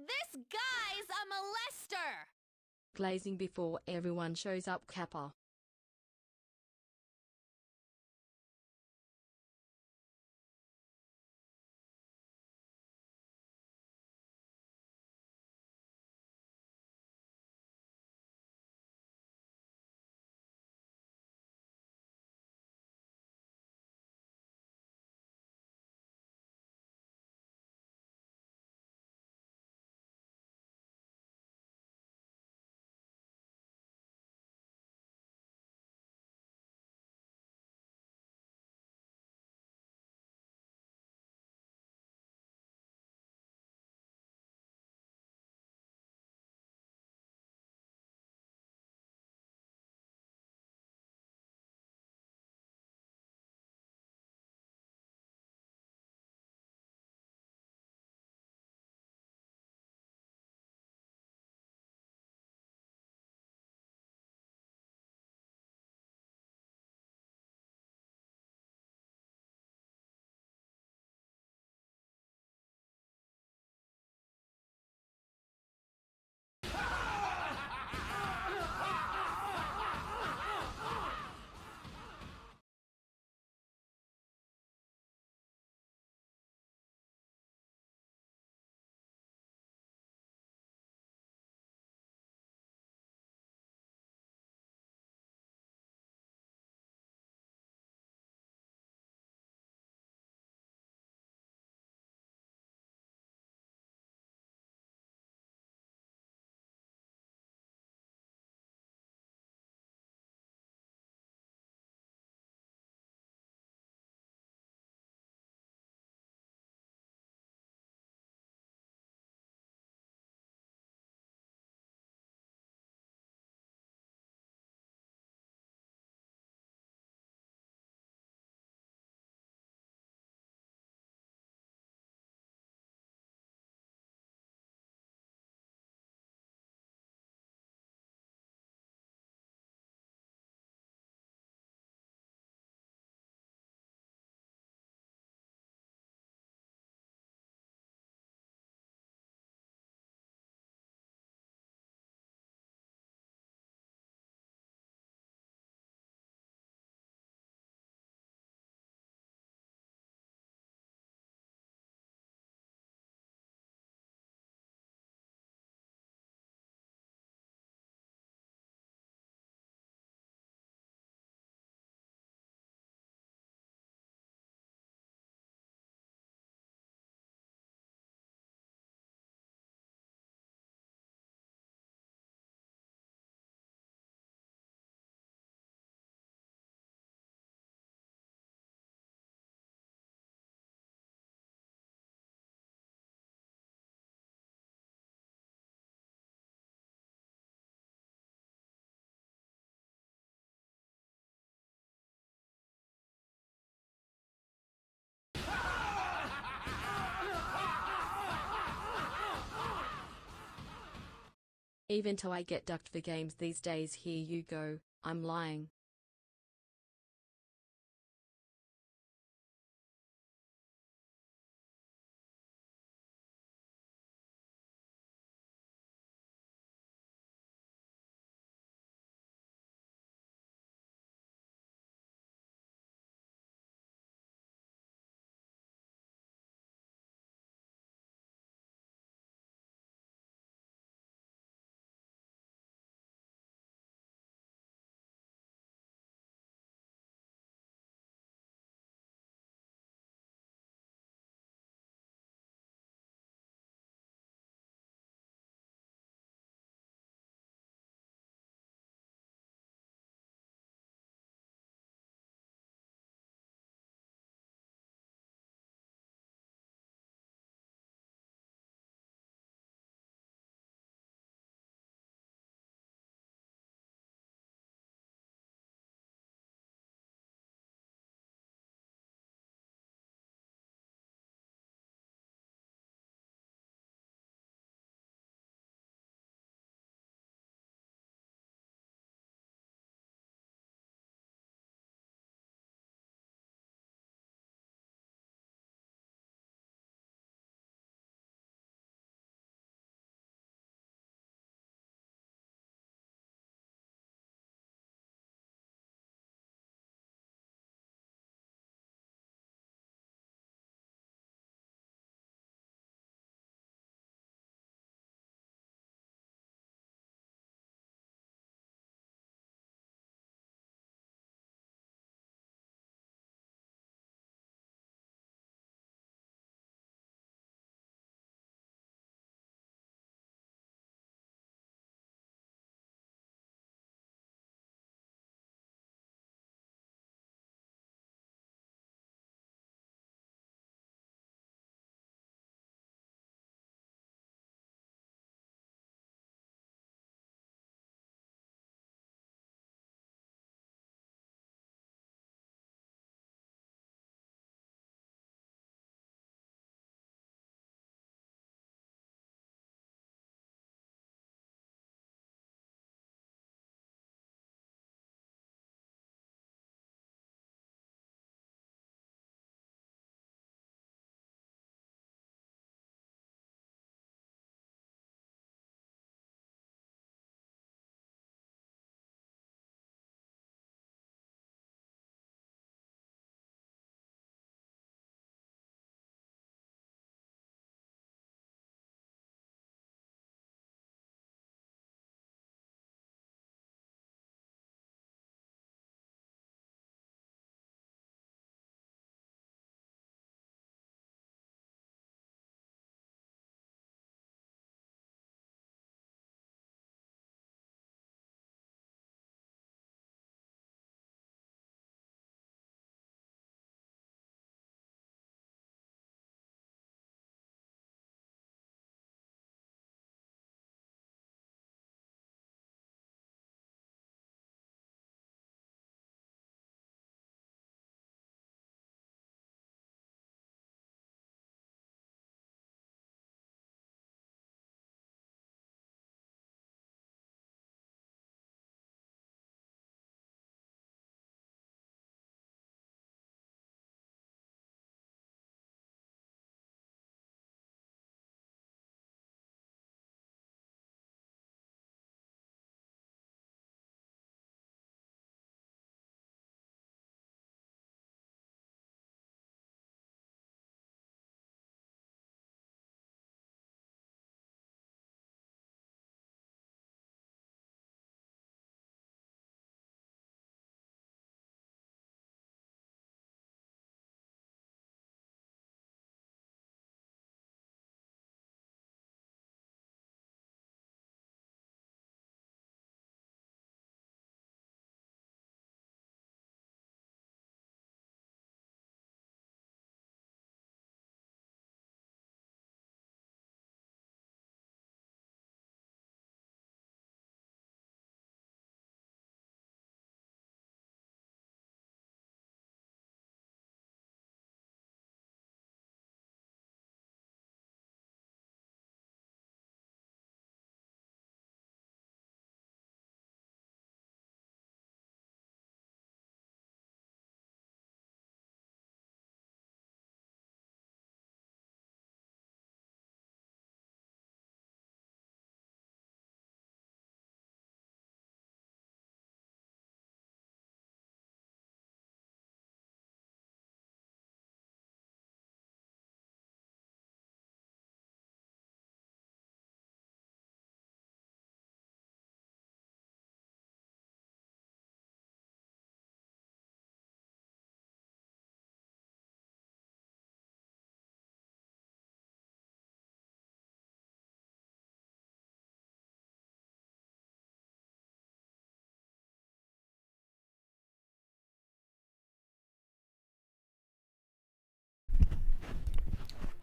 This guy's a molester! Glazing before everyone shows up, Kappa. Even till I get ducked for games these days, here you go, I'm lying.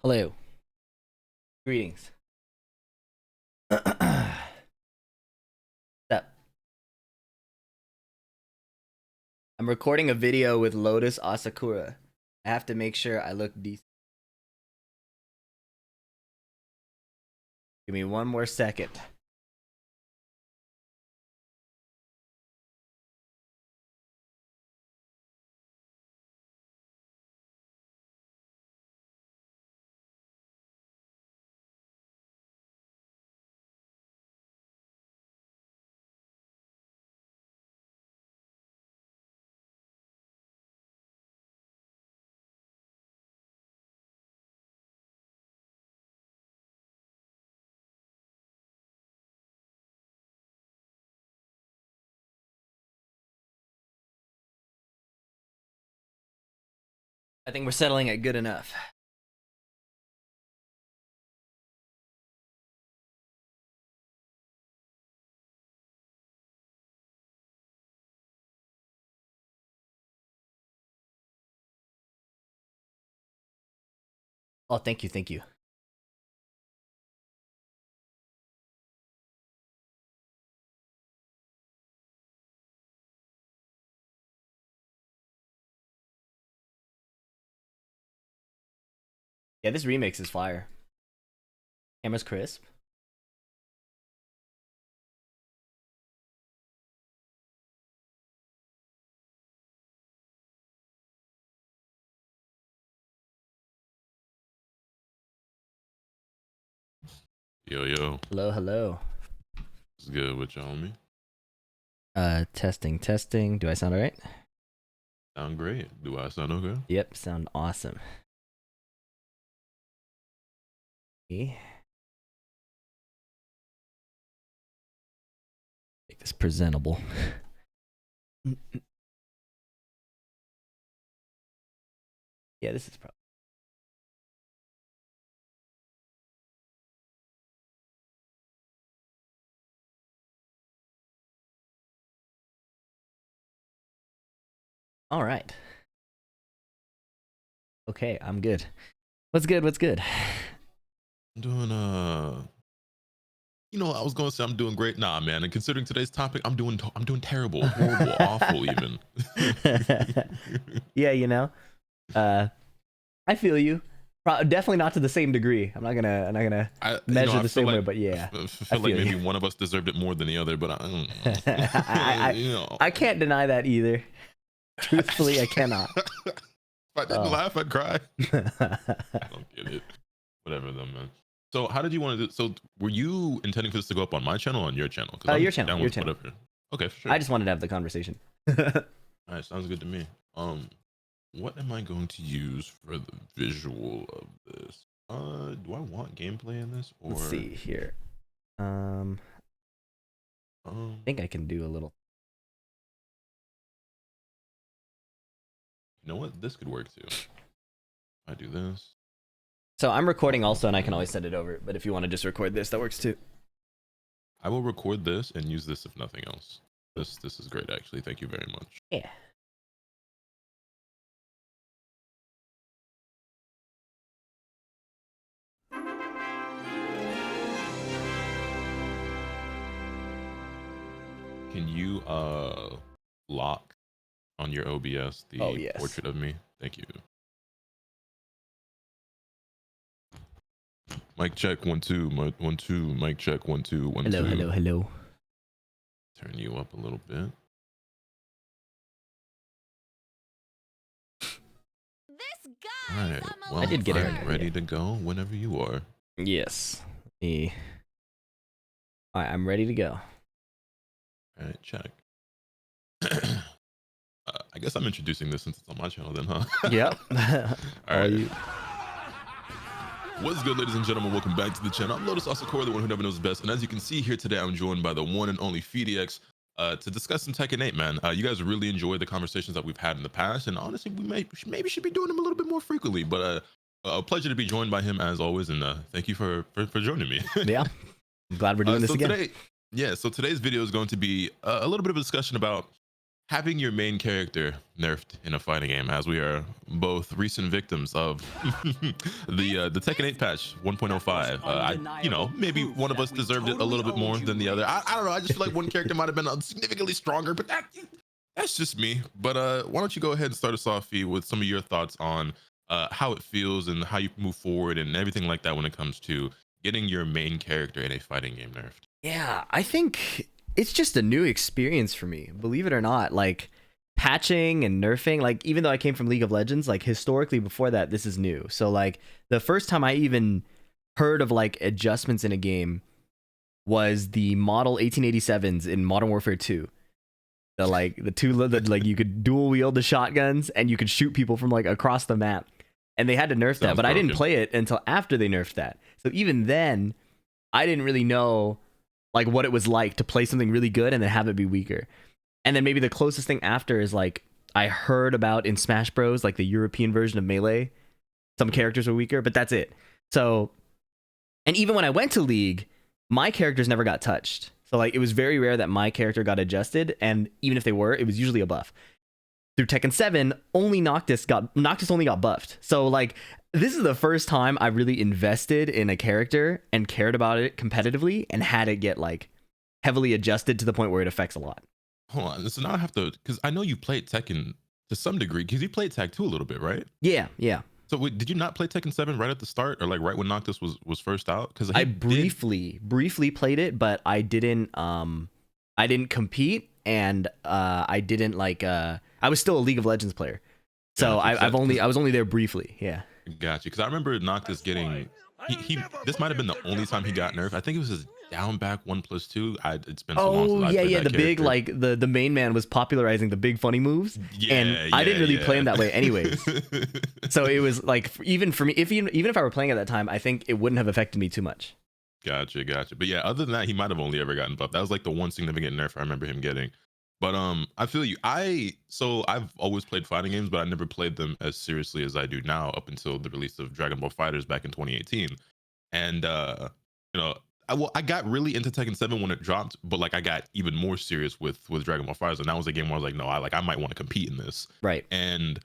Hello. Greetings. What's up? I'm recording a video with Lotus Asakura. I have to make sure I look decent. Give me one more second. I think we're settling it good enough. Oh, thank you, thank you. Yeah, this remix is fire. Camera's crisp. Yo, yo. Hello, hello. What's good with y'all, homie? Testing. Do I sound alright? Sound great. Do I sound okay? Yep, sound awesome. Okay. Make this presentable. Yeah, this is probably. All right. Okay, I'm good. What's good? What's good? I'm doing you know, I was gonna say I'm doing great. Nah, man. And considering today's topic, I'm doing terrible, horrible, awful, even. Yeah, you know, I feel you. Definitely not to the same degree. I'm not gonna measure the same way, but yeah, I feel like maybe one of us deserved it more than the other, but I don't know. You know. I can't deny that either. Truthfully, I cannot. If I didn't laugh, I'd cry. I don't get it. Whatever, though, man. So, how did you want to do? So, were you intending for this to go up on my channel or on your channel? Your channel. Your channel. Whatever. Okay, for sure. I just wanted to have the conversation. All right, sounds good to me. What am I going to use for the visual of this? Do I want gameplay in this? Or Let's see here. I think I can do a little. You know what? This could work too. I do this. So I'm recording also, and I can always send it over. But if you want to just record this, that works too. I will record this and use this if nothing else. This is great, actually. Thank you very much. Yeah. Can you lock on your OBS the portrait of me? Thank you. Mic check 1 2, mic 1 2, mic check 1 2 1 2. Hello. Turn you up a little bit. This guy. All right. Well, I did get it I'm ready to go whenever you are. Yes. All right, I'm ready to go. All right, check. I guess I'm introducing this since it's on my channel then, huh? Yep. All right. What's good, ladies and gentlemen? Welcome back to the channel. I'm Lotus Asakura, the one who never knows best. And as you can see here today, I'm joined by the one and only FDX to discuss some Tekken 8, man. You guys really enjoyed the conversations that we've had in the past. And honestly, we maybe should be doing them a little bit more frequently. But a pleasure to be joined by him as always. And thank you for joining me. Yeah. I'm glad we're doing this again. So today's video is going to be a little bit of a discussion about having your main character nerfed in a fighting game, as we are both recent victims of the Tekken 8 patch 1.05. Maybe one of us deserved it a little bit more than the other. I don't know. I just feel like one character might have been significantly stronger, but that's just me. But why don't you go ahead and start us off, Fee, with some of your thoughts on how it feels and how you move forward and everything like that when it comes to getting your main character in a fighting game nerfed. Yeah, I think it's just a new experience for me, believe it or not. Like patching and nerfing, like even though I came from League of Legends, like historically before that, this is new. So like the first time I even heard of like adjustments in a game was the model 1887s in Modern Warfare 2. The you could dual wield the shotguns and you could shoot people from like across the map. And they had to nerf that, but I didn't play it until after they nerfed that. So even then, I didn't really know like what it was like to play something really good and then have it be weaker. And then maybe the closest thing after is like I heard about in Smash Bros, like the European version of Melee, some characters were weaker, but that's it. So, and even when I went to League, my characters never got touched. So like it was very rare that my character got adjusted, and even if they were, it was usually a buff. Through Tekken 7, Noctis only got buffed. So like this is the first time I really invested in a character and cared about it competitively and had it get like heavily adjusted to the point where it affects a lot. Hold on. So now I have to, because I know you played Tekken to some degree, because you played Tag 2 a little bit, right? Yeah. So wait, did you not play Tekken 7 right at the start, or like right when Noctis was first out? Because I briefly played it, but I didn't compete, and I didn't like I was still a League of Legends player. So I was only there briefly. Yeah. Gotcha. Because I remember Noctis getting this might have been the only time he got nerfed. I think it was his down back 1+2. It's been so long since I played that the character. big like the main man was popularizing the big funny moves, and I didn't really play him that way anyways. So it was like even for me, even if I were playing at that time, I think it wouldn't have affected me too much. Gotcha. But yeah, other than that, he might have only ever gotten buffed. That was like the one significant nerf I remember him getting. But I feel you. I've always played fighting games, but I never played them as seriously as I do now up until the release of Dragon Ball FighterZ back in 2018. And I got really into Tekken 7 when it dropped, but like I got even more serious with Dragon Ball FighterZ, and that was a game where I was like, no, I might want to compete in this. Right. And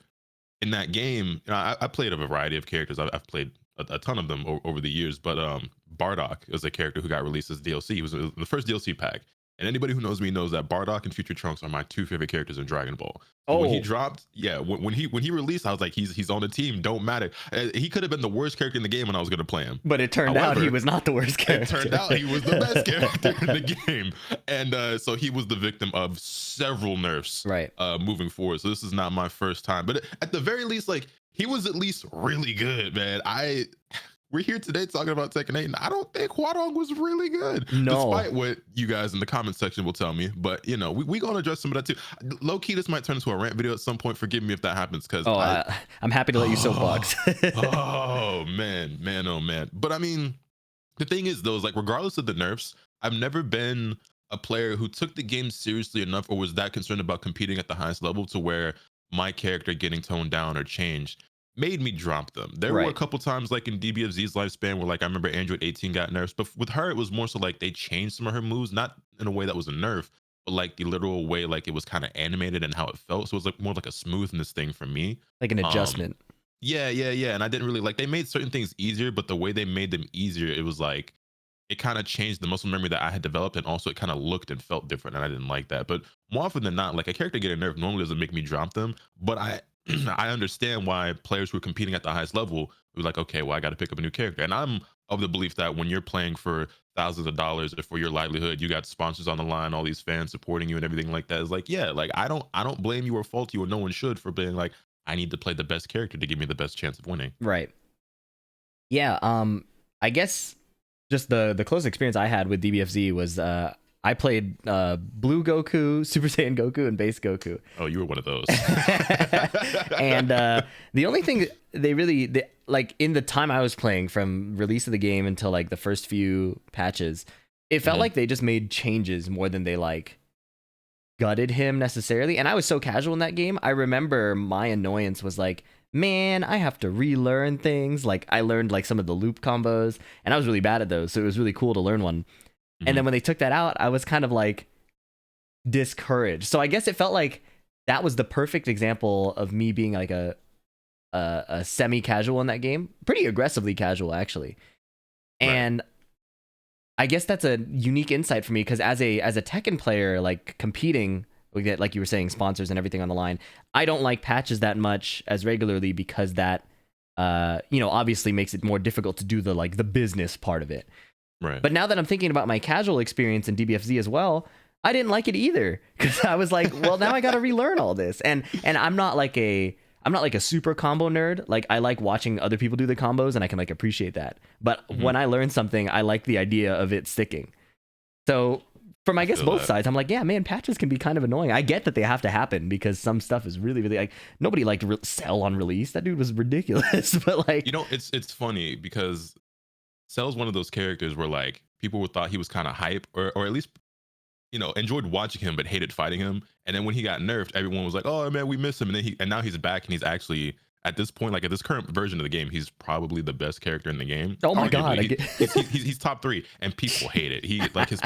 in that game, I played a variety of characters. I've played a ton of them over the years, but Bardock is a character who got released as DLC. He was the first DLC pack. And anybody who knows me knows that Bardock and Future Trunks are my two favorite characters in Dragon Ball. So when he dropped, when he released, I was like, he's on the team. Don't matter. He could have been the worst character in the game when I was going to play him. But it turned out he was not the worst character. It turned out he was the best character in the game. And so he was the victim of several nerfs moving forward. So this is not my first time. But at the very least, like, he was at least really good, man. We're here today talking about Tekken 8, and I don't think Hwadong was really good. No. Despite what you guys in the comment section will tell me. But, we going to address some of that too. Low-key, this might turn into a rant video at some point. Forgive me if that happens. Because I'm happy to let you soapbox. Oh, man. But, I mean, the thing is, though, is like, regardless of the nerfs, I've never been a player who took the game seriously enough or was that concerned about competing at the highest level to where my character getting toned down or changed made me drop them. There were a couple times like in DBFZ's lifespan where like I remember Android 18 got nerfs, but with her it was more so like they changed some of her moves, not in a way that was a nerf, but like the literal way like it was kind of animated and how it felt. So it was like more like a smoothness thing for me. Like an adjustment. Yeah. And I didn't really like, they made certain things easier, but the way they made them easier, it was like it kind of changed the muscle memory that I had developed, and also it kind of looked and felt different, and I didn't like that. But more often than not, like a character getting nerfed normally doesn't make me drop them, but I understand why players who are competing at the highest level were like, okay, well, I got to pick up a new character. And I'm of the belief that when you're playing for thousands of dollars or for your livelihood, you got sponsors on the line, all these fans supporting you and everything like that. It's like, yeah, like I don't blame you or fault you, or no one should, for being like, I need to play the best character to give me the best chance of winning. Right. Yeah. I guess just the close experience I had with DBFZ was I played Blue Goku, Super Saiyan Goku, and Base Goku. Oh, you were one of those. And the only thing they like in the time I was playing from release of the game until like the first few patches, it felt like they just made changes more than they like gutted him necessarily. And I was so casual in that game. I remember my annoyance was like, man, I have to relearn things. Like I learned like some of the loop combos, and I was really bad at those. So it was really cool to learn one. And then when they took that out, I was kind of like, discouraged. So I guess it felt like that was the perfect example of me being like a semi-casual in that game, pretty aggressively casual actually. And I guess that's a unique insight for me because as a Tekken player, like competing, we get, like you were saying, sponsors and everything on the line. I don't like patches that much as regularly because that obviously makes it more difficult to do the business part of it. Right. But now that I'm thinking about my casual experience in DBFZ as well, I didn't like it either because I was like, well, now I got to relearn all this. And I'm not like a super combo nerd. Like I like watching other people do the combos and I can like appreciate that. But when I learn something, I like the idea of it sticking. So from I guess both sides, I'm like, yeah, man, patches can be kind of annoying. I get that they have to happen because some stuff is really, really like nobody liked Cell on release. That dude was ridiculous. But like, it's funny because Cell's one of those characters where like people thought he was kind of hype or at least enjoyed watching him but hated fighting him. And then when he got nerfed, everyone was like, oh man, we miss him. And then now he's back and he's actually at this point, like at this current version of the game, he's probably the best character in the game. Oh my god, he's top 3 and people hate it. He like his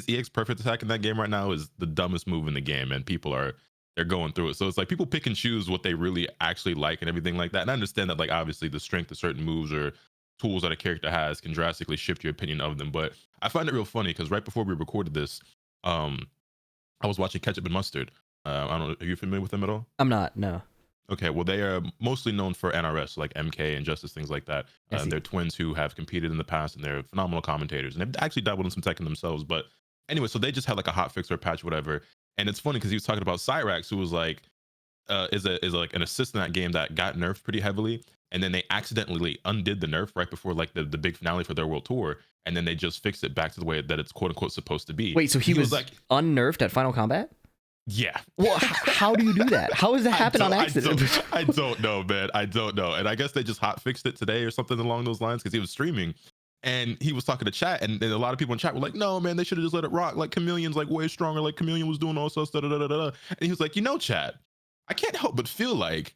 EX perfect attack in that game right now is the dumbest move in the game and they're going through it. So it's like people pick and choose what they really actually like and everything like that. And I understand that like obviously the strength of certain moves or tools that a character has can drastically shift your opinion of them. But I find it real funny because right before we recorded this, I was watching Ketchup and Mustard. I don't know. Are you familiar with them at all? I'm not. No. Okay. Well, they are mostly known for NRS, like MK and Justice, things like that. They're twins who have competed in the past, and they're phenomenal commentators. And they've actually dabbled in some Tekken themselves. But anyway, so they just had like a hot fix or a patch, whatever. And it's funny because he was talking about Cyrax, who was like, is like an assist in that game that got nerfed pretty heavily. And then they accidentally undid the nerf right before like the big finale for their world tour. And then they just fixed it back to the way that it's quote unquote supposed to be. Wait, so he was like unnerfed at Final Combat? Yeah. Well, how do you do that? How does that happen on accident? I don't know, man. I don't know. And I guess they just hot fixed it today or something along those lines because he was streaming and he was talking to chat and a lot of people in chat were like, no, man, they should have just let it rock. Like Chameleon's like way stronger. Like Chameleon was doing all stuff. Da, da, da, da, da. And he was like, chat, I can't help but feel like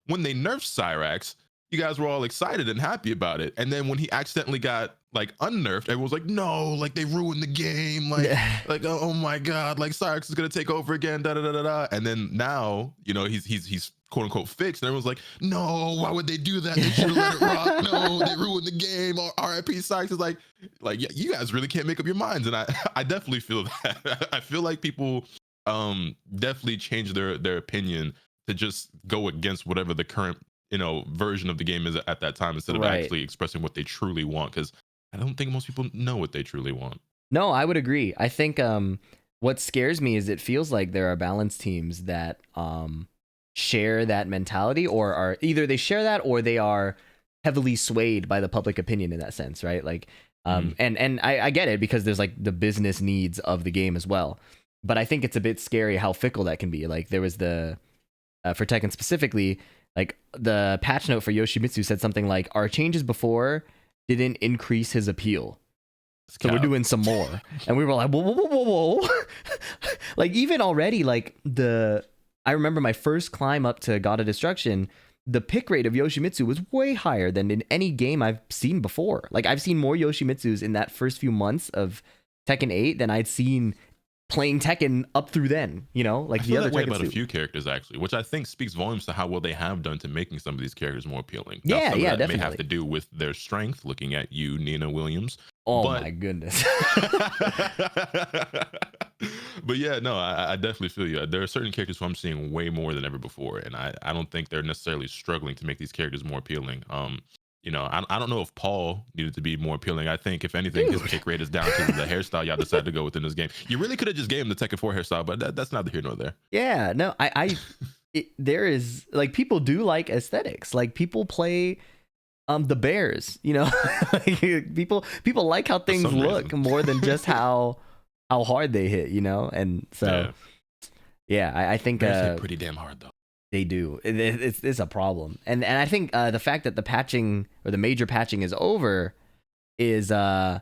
when they nerfed Cyrax, you guys were all excited and happy about it. And then when he accidentally got like unnerfed, everyone was like, no, like they ruined the game. Like, like, oh my God, like Cyrax is going to take over again. Da, da, da, da, da. And then now, he's quote unquote fixed. And everyone's like, no, why would they do that? They should have let it rock. No, they ruined the game. Or RIP Cyrax is like, yeah, you guys really can't make up your minds. And I definitely feel that. I feel like people definitely change their opinion to just go against whatever the current version of the game is at that time instead of actually expressing what they truly want, because I don't think most people know what they truly want. No, I would agree. I think what scares me is it feels like there are balance teams that share that mentality, or are either they share that or they are heavily swayed by the public opinion in that sense, right? Like and I get it because there's like the business needs of the game as well, but I think it's a bit scary how fickle that can be. Like there was the for Tekken specifically, like the patch note for Yoshimitsu said something like, our changes before didn't increase his appeal, so we're doing some more. And we were like, whoa. Like even already, like I remember my first climb up to God of Destruction, the pick rate of Yoshimitsu was way higher than in any game I've seen before. Like I've seen more Yoshimitsus in that first few months of Tekken 8 than I'd seen playing Tekken up through then, like I the other that way Tekken about a few characters actually, which I think speaks volumes to how well they have done to making some of these characters more appealing. Now, yeah, that definitely. May have to do with their strength. Looking at you, Nina Williams. Oh my goodness. But yeah, no, I definitely feel you. There are certain characters who I'm seeing way more than ever before, and I don't think they're necessarily struggling to make these characters more appealing. I don't know if Paul needed to be more appealing. I think if anything, his pick rate is down to the hairstyle y'all decided to go with in this game. You really could have just gave him the Tekken 4 hairstyle, but that's neither here nor there. Yeah, no, there is like people do like aesthetics. Like people play the bears, like, people like how things look more than just how hard they hit, and so yeah, I think bears hit pretty damn hard though. They do. It's a problem, and I think the fact that the patching or the major patching is over is I'm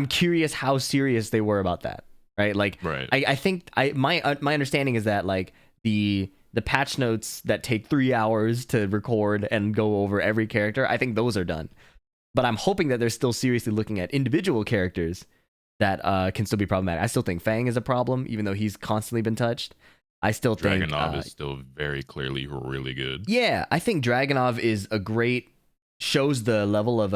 curious how serious they were about that, right? Like, right. I think my understanding is that like the patch notes that take 3 hours to record and go over every character, I think those are done, but I'm hoping that they're still seriously looking at individual characters that can still be problematic. I still think Fang is a problem, even though he's constantly been touched. I still think Dragonov is still very clearly really good. Yeah, I think Dragonov is a great, shows the level of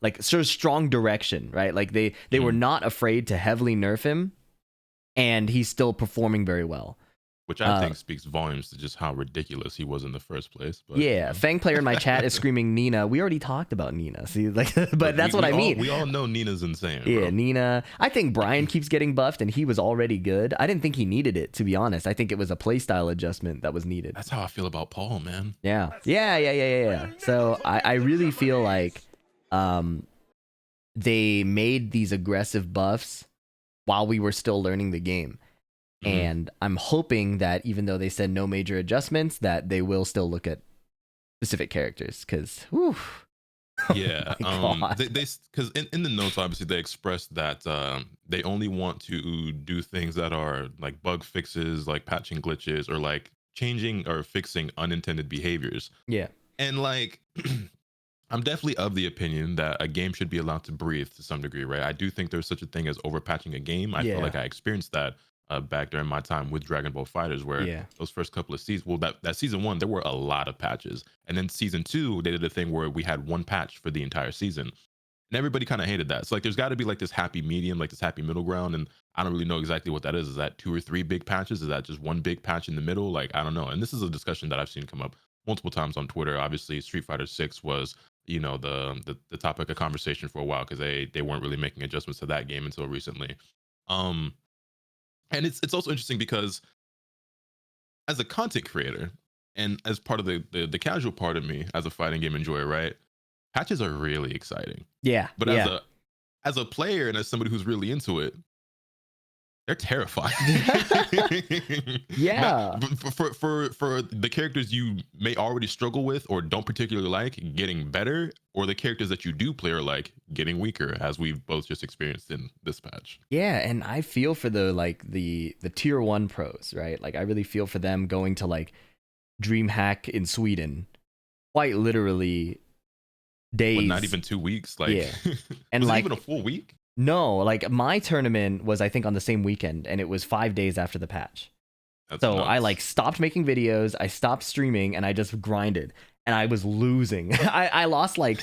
like shows strong direction, right? Like they were not afraid to heavily nerf him, and he's still performing very well. Which I think speaks volumes to just how ridiculous he was in the first place. But, yeah, Fang player in my chat is screaming Nina. We already talked about Nina. See, like, but that's what I mean. We all know Nina's insane. Yeah, bro. Nina. I think Brian keeps getting buffed, and he was already good. I didn't think he needed it, to be honest. I think it was a playstyle adjustment that was needed. That's how I feel about Paul, man. Yeah. So I really feel like they made these aggressive buffs while we were still learning the game. And I'm hoping that even though they said no major adjustments, that they will still look at specific characters. Because, yeah, they because in the notes, obviously they expressed that they only want to do things that are like bug fixes, like patching glitches, or like changing or fixing unintended behaviors. Yeah, and like. I'm definitely of the opinion that a game should be allowed to breathe to some degree, right? I do think there's such a thing as overpatching a game. I feel like I experienced that back during my time with Dragon Ball Fighters, where those first couple of seasons, well, that season 1, there were a lot of patches. And then season 2, they did a thing where we had one patch for the entire season. And everybody kind of hated that. So like there's got to be like this happy medium, like this happy middle ground. And I don't really know exactly what that is. Is that 2 or 3 big patches? Is that just one big patch in the middle? Like, I don't know. And this is a discussion that I've seen come up multiple times on Twitter. Obviously, Street Fighter 6 was the topic of conversation for a while because they weren't really making adjustments to that game until recently. And it's also interesting because as a content creator and as part of the casual part of me as a fighting game enjoyer, right? Patches are really exciting. Yeah. But as a player and as somebody who's really into it, they're terrifying. Yeah. For the characters you may already struggle with or don't particularly like getting better, or the characters that you do play are like getting weaker, as we've both just experienced in this patch. Yeah, and I feel for the tier 1 pros, right? Like I really feel for them going to like DreamHack in Sweden, quite literally days. What, not even 2 weeks, like yeah. And was like it even a full week? No, like my tournament was I think on the same weekend, and it was 5 days after the patch. That's so nuts. I like stopped making videos, I stopped streaming, and I just grinded, and I was losing. I lost like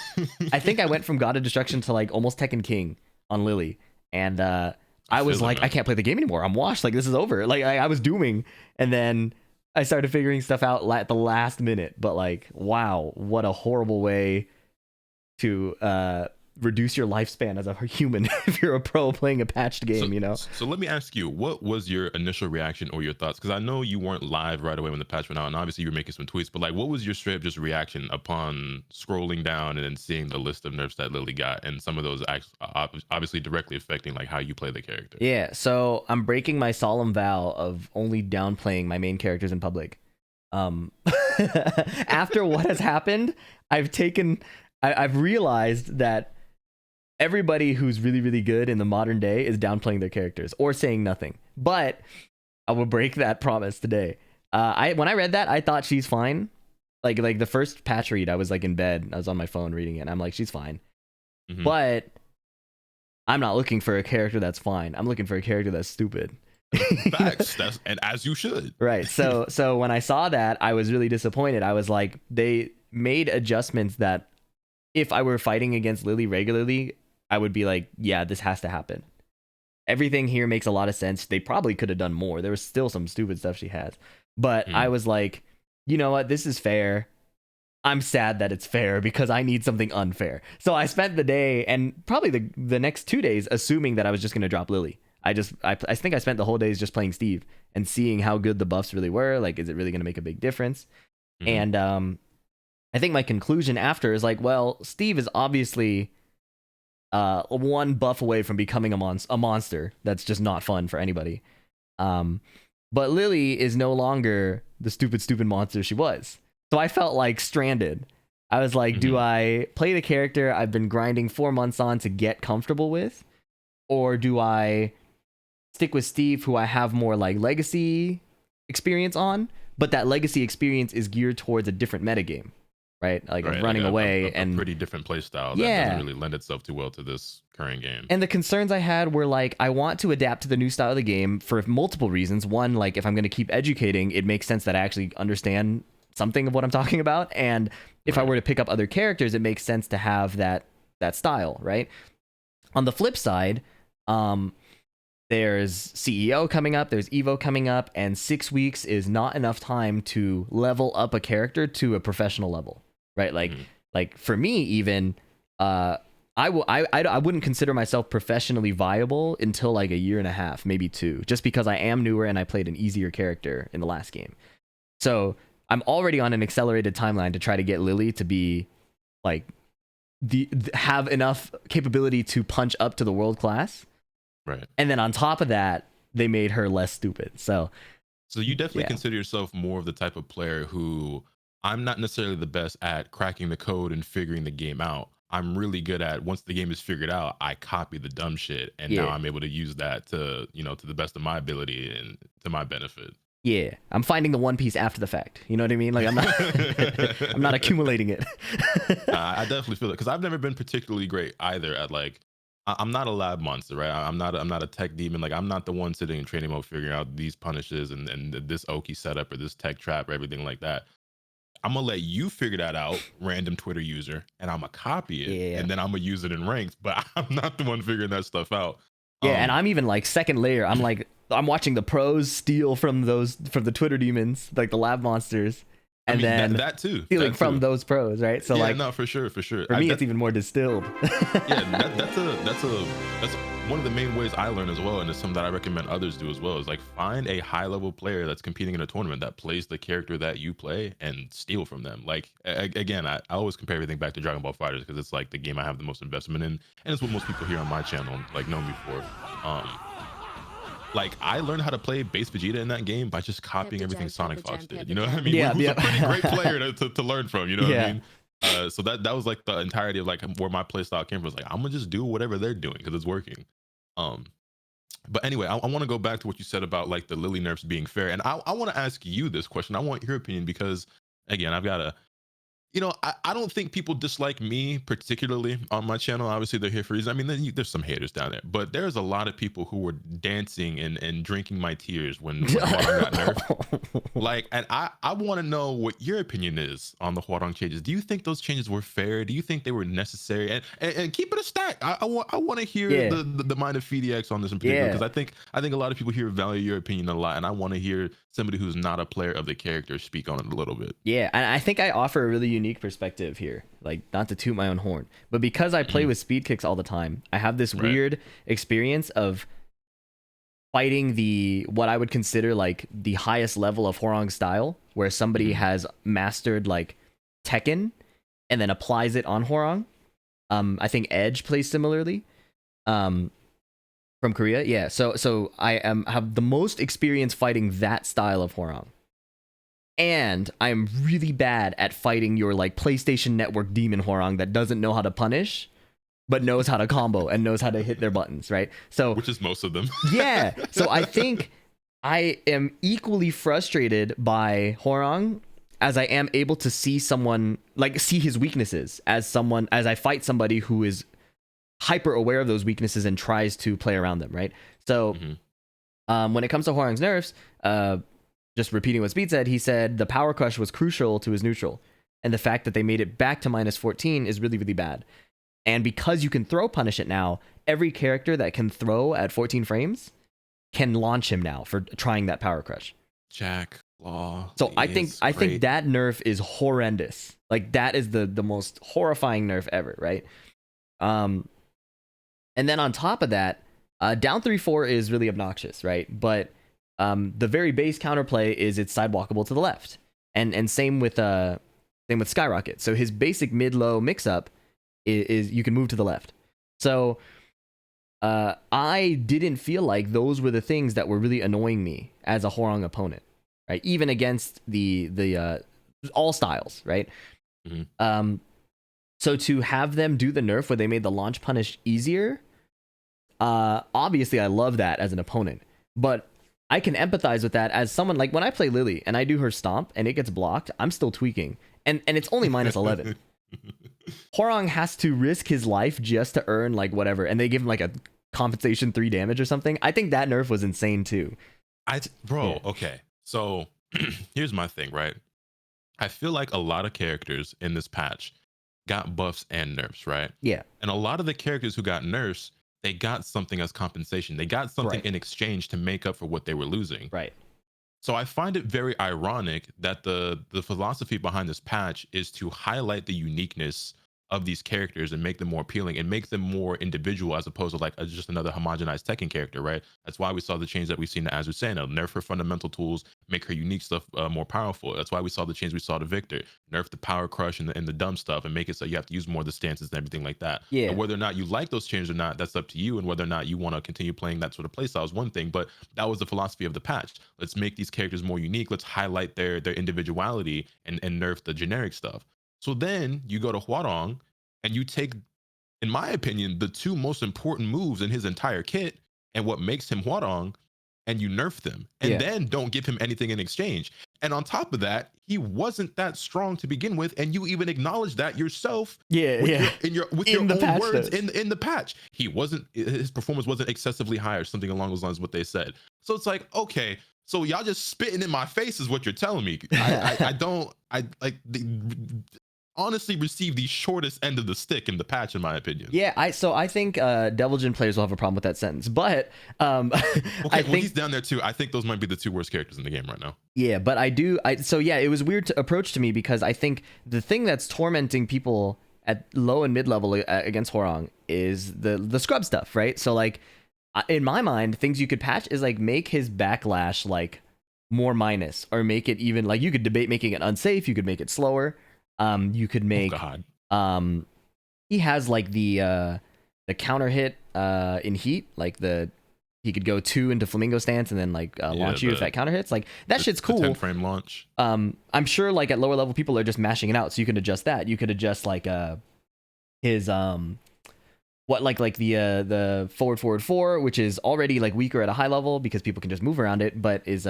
I think I went from God of Destruction to like almost Tekken King on Lily, and I was like, I can't play the game anymore. I'm washed. Like this is over. Like I was dooming, and then I started figuring stuff out at the last minute. But like, wow, what a horrible way to reduce your lifespan as a human if you're a pro playing a patched game, So let me ask you, what was your initial reaction or your thoughts? Because I know you weren't live right away when the patch went out, and obviously you were making some tweets, but like, what was your straight up just reaction upon scrolling down and then seeing the list of nerfs that Lily got, and some of those obviously directly affecting like how you play the character? Yeah, so I'm breaking my solemn vow of only downplaying my main characters in public. After what has happened, I've realized that everybody who's really, really good in the modern day is downplaying their characters or saying nothing. But I will break that promise today. When I read that, I thought she's fine. Like the first patch read, I was like in bed. I was on my phone reading it. And I'm like, she's fine. Mm-hmm. But I'm not looking for a character that's fine. I'm looking for a character that's stupid. Facts. And as you should. Right. So when I saw that, I was really disappointed. I was like, they made adjustments that if I were fighting against Lily regularly, I would be like, yeah, this has to happen. Everything here makes a lot of sense. They probably could have done more. There was still some stupid stuff she has. But I was like, you know what? This is fair. I'm sad that it's fair because I need something unfair. So I spent the day and probably the next 2 days assuming that I was just going to drop Lily. I think I spent the whole days just playing Steve and seeing how good the buffs really were. Like, is it really going to make a big difference? And I think my conclusion after is like, well, Steve is obviously one buff away from becoming a monster that's just not fun for anybody. But Lily is no longer the stupid monster she was. So I felt like stranded. I was like, do I play the character I've been grinding 4 months on to get comfortable with? Or do I stick with Steve, who I have more like legacy experience on, but that legacy experience is geared towards a different metagame? right? Like Right, of running like away a and pretty different play style that Yeah. doesn't really lend itself too well to this current game. And the concerns I had were like, I want to adapt to the new style of the game for multiple reasons. One, like if I'm going to keep educating, it makes sense that I actually understand something of what I'm talking about. And if I were to pick up other characters, it makes sense to have that style, right? On the flip side, there's CEO coming up, there's Evo coming up, and 6 weeks is not enough time to level up a character to a professional level, right? Like for me, even I wouldn't consider myself professionally viable until like a year and a half, maybe 2, just because I am newer and I played an easier character in the last game. So I'm already on an accelerated timeline to try to get Lily to be like have enough capability to punch up to the world class. Right. And then on top of that, they made her less stupid. So you definitely consider yourself more of the type of player who, I'm not necessarily the best at cracking the code and figuring the game out. I'm really good at, once the game is figured out, I copy the dumb shit, and now I'm able to use that to, to the best of my ability and to my benefit. Yeah, I'm finding the One Piece after the fact. You know what I mean? Like I'm not, I'm not accumulating it. I definitely feel it, because I've never been particularly great either at like, I'm not a lab monster, right? I'm not a tech demon. Like I'm not the one sitting in training mode figuring out these punishes and this Oki setup or this tech trap or everything like that. I'm gonna let you figure that out, random Twitter user, and I'm gonna copy it, and then I'm gonna use it in ranks. But I'm not the one figuring that stuff out. Yeah, and I'm even like second layer. I'm watching the pros steal from the Twitter demons, like the lab monsters, and then that too, stealing from those pros, right? So like, no, for sure. For me, it's even more distilled. Yeah, that's one of the main ways I learn as well, and it's something that I recommend others do as well. Is like find a high level player that's competing in a tournament that plays the character that you play and steal from them. Like again, I always compare everything back to Dragon Ball FighterZ because it's like the game I have the most investment in, and it's what most people here on my channel like know me for. Like I learned how to play base Vegeta in that game by just copying everything Sonic Fox did. You know what I mean? Yeah, Who's a pretty great player to learn from. You know what I mean? So that was like the entirety of like where my playstyle came from. Was like I'm gonna just do whatever they're doing because it's working. But anyway, I want to go back to what you said about like the Lily nerfs being fair, and I want to ask you this question. I want your opinion because again, I've got a, I don't think people dislike me particularly on my channel. Obviously, they're here for a reason. I mean, there's some haters down there, but there's a lot of people who were dancing and drinking my tears when Hwoarang got nerfed. Like, and I want to know what your opinion is on the Hwoarang changes. Do you think those changes were fair? Do you think they were necessary? And keep it a stack. I want to hear the mind of FeedX on this in particular, because I think a lot of people here value your opinion a lot, and I want to hear somebody who's not a player of the character speak on it a little bit. Yeah, and I think I offer a really unique perspective here. Like, not to toot my own horn, but because I play with speed kicks all the time, I have this weird experience of fighting what I would consider like the highest level of Hwoarang style, where somebody has mastered like Tekken and then applies it on Hwoarang. I think Edge plays similarly. From Korea, yeah. So I have the most experience fighting that style of Hwoarang, and I'm really bad at fighting your like PlayStation Network demon Hwoarang that doesn't know how to punish, but knows how to combo and knows how to hit their buttons, right? So which is most of them. Yeah. So I think I am equally frustrated by Hwoarang as I am able to see someone, like see his weaknesses as I fight somebody who is hyper aware of those weaknesses and tries to play around them, right? So when it comes to Hwoarang's nerfs, just repeating what Speed said, he said the power crush was crucial to his neutral, and the fact that they made it back to -14 is really, really bad. And because you can throw punish it now, every character that can throw at 14 frames can launch him now for trying that power crush. Jack Law. So I think that nerf is horrendous. Like that is the most horrifying nerf ever, right? And then on top of that, down 3-4 is really obnoxious, right? But the very base counterplay is it's sidewalkable to the left, and same with Skyrocket. So his basic mid-low mix-up is you can move to the left. So I didn't feel like those were the things that were really annoying me as a Hwoarang opponent, right? Even against the all styles, right? So to have them do the nerf where they made the launch punish easier, obviously I love that as an opponent, but I can empathize with that as someone like when I play Lily and I do her stomp and it gets blocked, I'm still tweaking. and it's only minus 11. Hwoarang has to risk his life just to earn like whatever, and they give him like a compensation 3 damage or something. I think that nerf was insane too. Okay. So here's my thing, right? I feel like a lot of characters in this patch got buffs and nerfs, right? Yeah. And a lot of the characters who got nerfs, they got something as compensation. They got something in exchange to make up for what they were losing. Right. So I find it very ironic that the philosophy behind this patch is to highlight the uniqueness of these characters and make them more appealing and make them more individual as opposed to like just another homogenized Tekken character, right? That's why we saw the change that we've seen to Azucena, nerf her fundamental tools, make her unique stuff more powerful. That's why we saw the change we saw to Victor, nerf the power crush and the dumb stuff and make it so you have to use more of the stances and everything like that. Yeah. And whether or not you like those changes or not, that's up to you. And whether or not you want to continue playing that sort of playstyle is one thing, but that was the philosophy of the patch. Let's make these characters more unique. Let's highlight their individuality and nerf the generic stuff. So then you go to Hwoarang and you take, in my opinion, the 2 most important moves in his entire kit and what makes him Hwoarang, and you nerf them and then don't give him anything in exchange. And on top of that, he wasn't that strong to begin with, and you even acknowledge that yourself. In Your own words in the patch. His performance wasn't excessively high or something along those lines, what they said. So it's like, okay, so y'all just spitting in my face is what you're telling me. Honestly receive the shortest end of the stick in the patch, in my opinion. Yeah, I think Deviljin players will have a problem with that sentence, but I think he's down there too. I think those might be the 2 worst characters in the game right now. Yeah, but it was weird to approach to me because I think the thing that's tormenting people at low and mid level against Hwoarang is the scrub stuff, right? So like in my mind, things you could patch is like make his backlash like more minus, or make it even like you could debate making it unsafe, you could make it slower. You could make he has like the counter hit in heat, like he could go 2 into flamingo stance and then like launch you if that counter hits. Like that shit's cool. 10 frame launch. I'm sure like at lower level people are just mashing it out, so you could adjust that. You could adjust like his the forward 4, which is already like weaker at a high level because people can just move around it, but is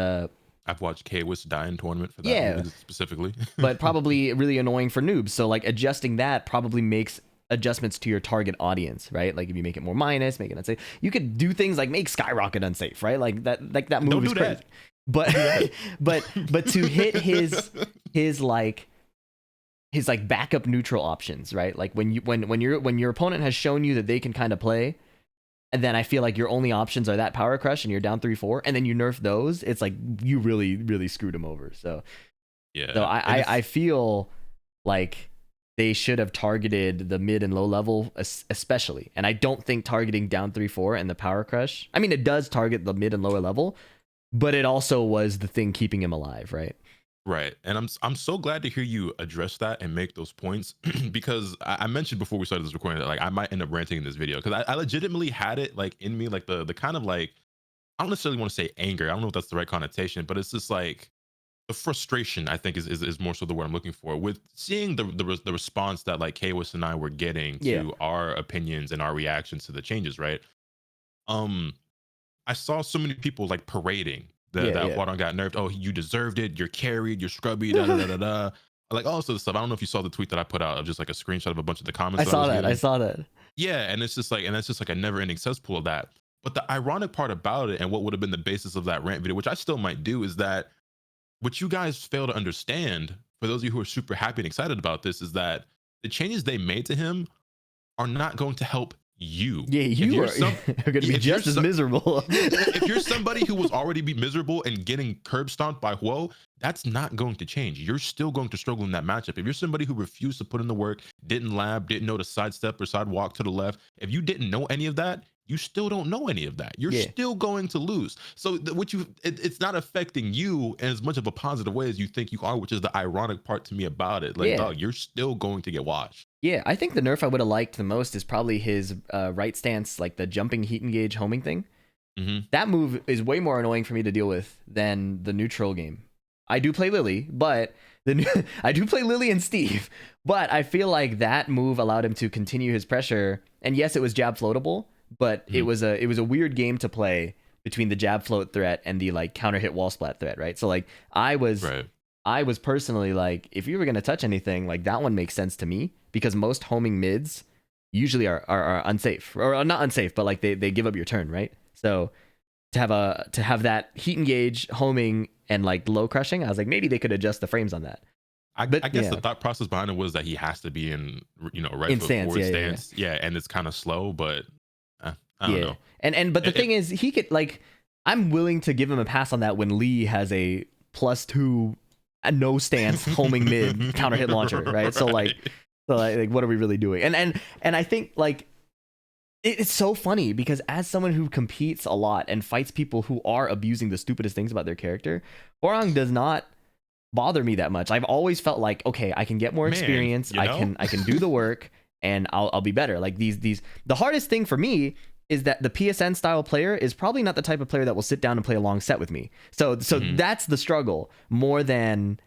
I've watched K-Wiss die in tournament for that specifically. But probably really annoying for noobs. So like adjusting that probably makes adjustments to your target audience, right? Like if you make it more minus, make it unsafe. You could do things like make Skyrocket unsafe, right? Like that move is crazy. But but to hit his backup neutral options, right? Like when your opponent has shown you that they can kind of play, and then I feel like your only options are that power crush and you're down 3-4, and then you nerf those, it's like you really, really screwed him over. So yeah. So I feel like they should have targeted the mid and low level especially. And I don't think targeting down 3-4 and the power crush, I mean, it does target the mid and lower level, but it also was the thing keeping him alive, right? Right. And I'm so glad to hear you address that and make those points because I mentioned before we started this recording that like I might end up ranting in this video because I legitimately had it like in me, like the kind of like, I don't necessarily want to say anger. I don't know if that's the right connotation, but it's just like the frustration, I think is more so the word I'm looking for with seeing the response that like K-Wiss and I were getting to our opinions and our reactions to the changes, right? I saw so many people like parading that Hwoarang got nerfed. Oh, you deserved it. You're carried. You're scrubby. Da da da da da. Like all sorts of stuff. I don't know if you saw the tweet that I put out of just like a screenshot of a bunch of the comments. I saw that. Yeah, and it's just like, and that's just like a never-ending cesspool of that. But the ironic part about it, and what would have been the basis of that rant video, which I still might do, is that what you guys fail to understand, for those of you who are super happy and excited about this, is that the changes they made to him are not going to help you. Yeah, you are going to be just as miserable. If you're somebody who was already be miserable and getting curb stomped by Hwo, that's not going to change. You're still going to struggle in that matchup. If you're somebody who refused to put in the work, didn't lab, didn't know to sidestep or sidewalk to the left, if you didn't know any of that, you still don't know any of that. You're still going to lose. So it's not affecting you in as much of a positive way as you think you are, which is the ironic part to me about it. Like, dog, you're still going to get washed. Yeah, I think the nerf I would have liked the most is probably his right stance, like the jumping heat engage homing thing. Mm-hmm. That move is way more annoying for me to deal with than the neutral game. I do play Lily, but I do play Lily and Steve, but I feel like that move allowed him to continue his pressure. And yes, it was jab floatable, but it was a weird game to play between the jab float threat and the like counter hit wall splat threat, right? So like I was I was personally like, if you were gonna touch anything, like that one makes sense to me because most homing mids usually are unsafe or not unsafe, but like they give up your turn, right? So to have that heat engage homing and like low crushing, I was like maybe they could adjust the frames on that. I But guess yeah, the thought process behind it was that he has to be in, right in foot stance, forward yeah, yeah, stance. Yeah, and it's kind of slow, but I don't yeah. know. And but the It, thing it, is, he could like, I'm willing to give him a pass on that when Lee has a +2 no stance homing mid counter hit launcher, right? So like, right. like what are we really doing? And I think like it's so funny because as someone who competes a lot and fights people who are abusing the stupidest things about their character, Horang does not bother me that much. I've always felt like, okay, I can get more Man, experience. you know? I can do the work and I'll be better. Like these the hardest thing for me is that the PSN style player is probably not the type of player that will sit down and play a long set with me. So that's the struggle more than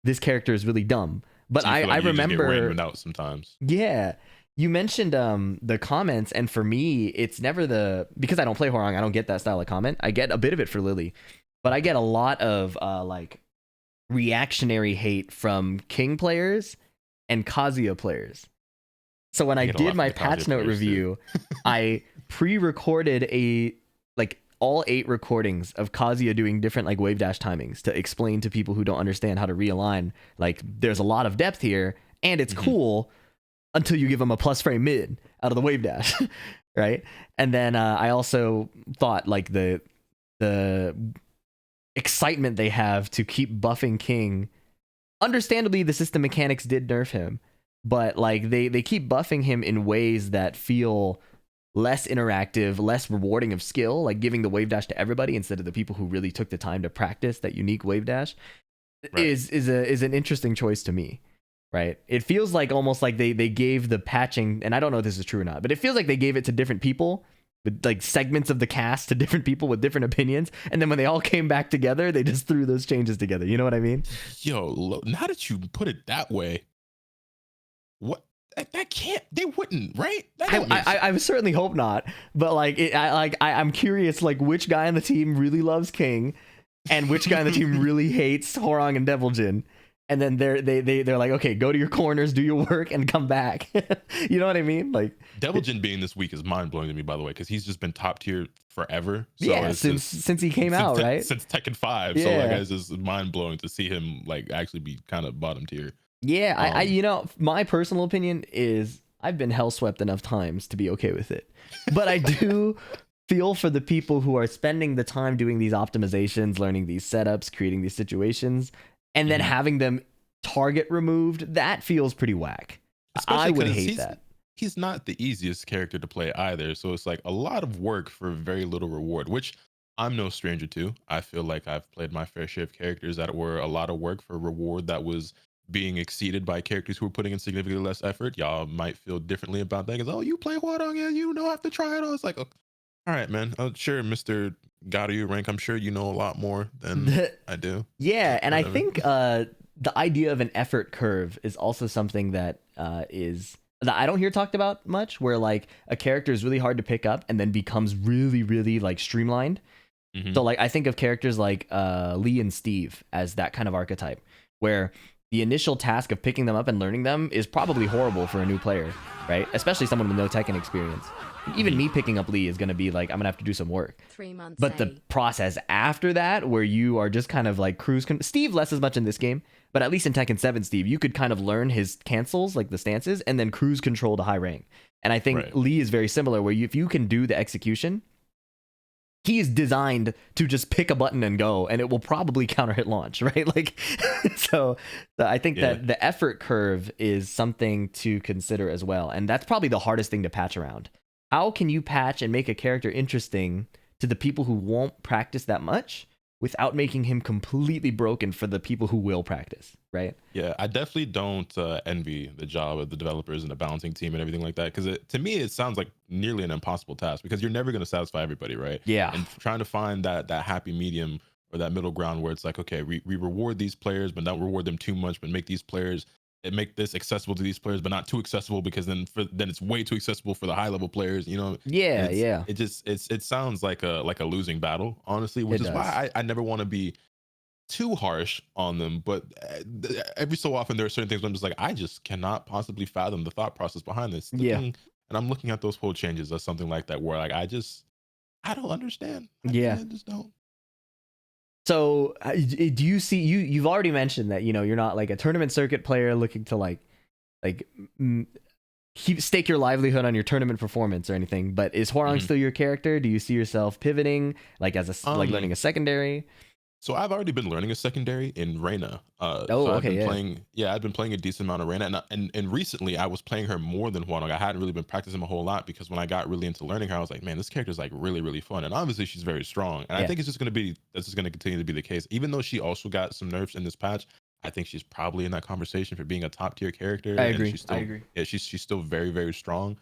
this character is really dumb. But So you feel like I you just get remember randomed out sometimes. yeah. You mentioned the comments, and for me, it's never because I don't play Horang, I don't get that style of comment. I get a bit of it for Lily, but I get a lot of like reactionary hate from King players and Kazuya players. So when I get a lot did from my the Kazuya patch note players, too. review, I pre-recorded like all 8 recordings of Kazuya doing different like wave dash timings to explain to people who don't understand how to realign. Like there's a lot of depth here, and it's cool until you give them a plus frame mid out of the wave dash, right? And then I also thought like the excitement they have to keep buffing King. Understandably, the system mechanics did nerf him, but like they keep buffing him in ways that feel less interactive, less rewarding of skill, like giving the wave dash to everybody instead of the people who really took the time to practice that unique wave dash. Right. Is an interesting choice to me. Right. It feels like almost like they gave the patching, and I don't know if this is true or not, but it feels like they gave it to different people with like segments of the cast to different people with different opinions. And then when they all came back together, they just threw those changes together. You know what I mean? Yo, now that you put it that way, what that can't, they wouldn't, right? That don't make sense. I certainly hope not. But like, I'm curious, like which guy on the team really loves King and which guy on the team really hates Horang and Deviljin. And then they're like, okay, go to your corners, do your work, and come back. You know what I mean? Like Deviljin being this week is mind blowing to me, by the way, because he's just been top tier forever. So yeah, it's since he came out, right? Since Tekken 5. So Yeah. like it's just mind blowing to see him like actually be kind of bottom tier. Yeah, I you know, my personal opinion is I've been hell swept enough times to be okay with it. But I do feel for the people who are spending the time doing these optimizations, learning these setups, creating these situations, and then having them target removed. That feels pretty whack. Especially I would 'cause hate that. He's not the easiest character to play either. So it's like a lot of work for very little reward, which I'm no stranger to. I feel like I've played my fair share of characters that were a lot of work for reward that was being exceeded by characters who were putting in significantly less effort. Y'all might feel differently about that because, oh, you play Huadong, yeah, you don't have to try it all. It's like, oh, all right, man. Sure, Mr. Garu rank, I'm sure you know a lot more than I do. Yeah, and Whatever. I think the idea of an effort curve is also something that that I don't hear talked about much, where like a character is really hard to pick up and then becomes really, really like streamlined. So like I think of characters like Lee and Steve as that kind of archetype, where the initial task of picking them up and learning them is probably horrible for a new player, right? Especially someone with no Tekken experience. Even me picking up Lee is going to be like, I'm going to have to do some work. 3 months. But the process after that, where you are just kind of like Steve less as much in this game, but at least in Tekken 7, Steve, you could kind of learn his cancels, like the stances, and then cruise control to high rank. And I think Lee is very similar, where if you can do the execution, he is designed to just pick a button and go, and it will probably counter hit launch, right? Like, so I think that the effort curve is something to consider as well. And that's probably the hardest thing to patch around. How can you patch and make a character interesting to the people who won't practice that much without making him completely broken for the people who will practice, right? Yeah, I definitely don't envy the job of the developers and the balancing team and everything like that, because to me it sounds like nearly an impossible task, because you're never going to satisfy everybody, right? Yeah. And trying to find that happy medium or that middle ground where it's like, okay, we reward these players but not reward them too much, but make these players and make this accessible to these players but not too accessible, because then it's way too accessible for the high level players, you know? Yeah, yeah. It sounds like a losing battle, honestly, which is why I never want to be too harsh on them, but every so often there are certain things where I'm just like, I just cannot possibly fathom the thought process behind this. Yeah. And I'm looking at those whole changes as something like that, where like I don't understand. Yeah. I just don't. So do you see you've already mentioned that, you know, you're not like a tournament circuit player looking to like stake your livelihood on your tournament performance or anything, but is Hwoarang still your character? Do you see yourself pivoting like as a like learning a secondary? So I've already been learning a secondary in Reyna. Oh, I've okay, been playing. Yeah, I've been playing a decent amount of Reyna, and recently I was playing her more than Hwoarang. I hadn't really been practicing a whole lot because when I got really into learning her, I was like, man, this character's like really really fun, and obviously she's very strong. And I think it's just that's just gonna continue to be the case. Even though she also got some nerfs in this patch, I think she's probably in that conversation for being a top tier character. I agree. She's still, I agree. Yeah, she's still very very strong.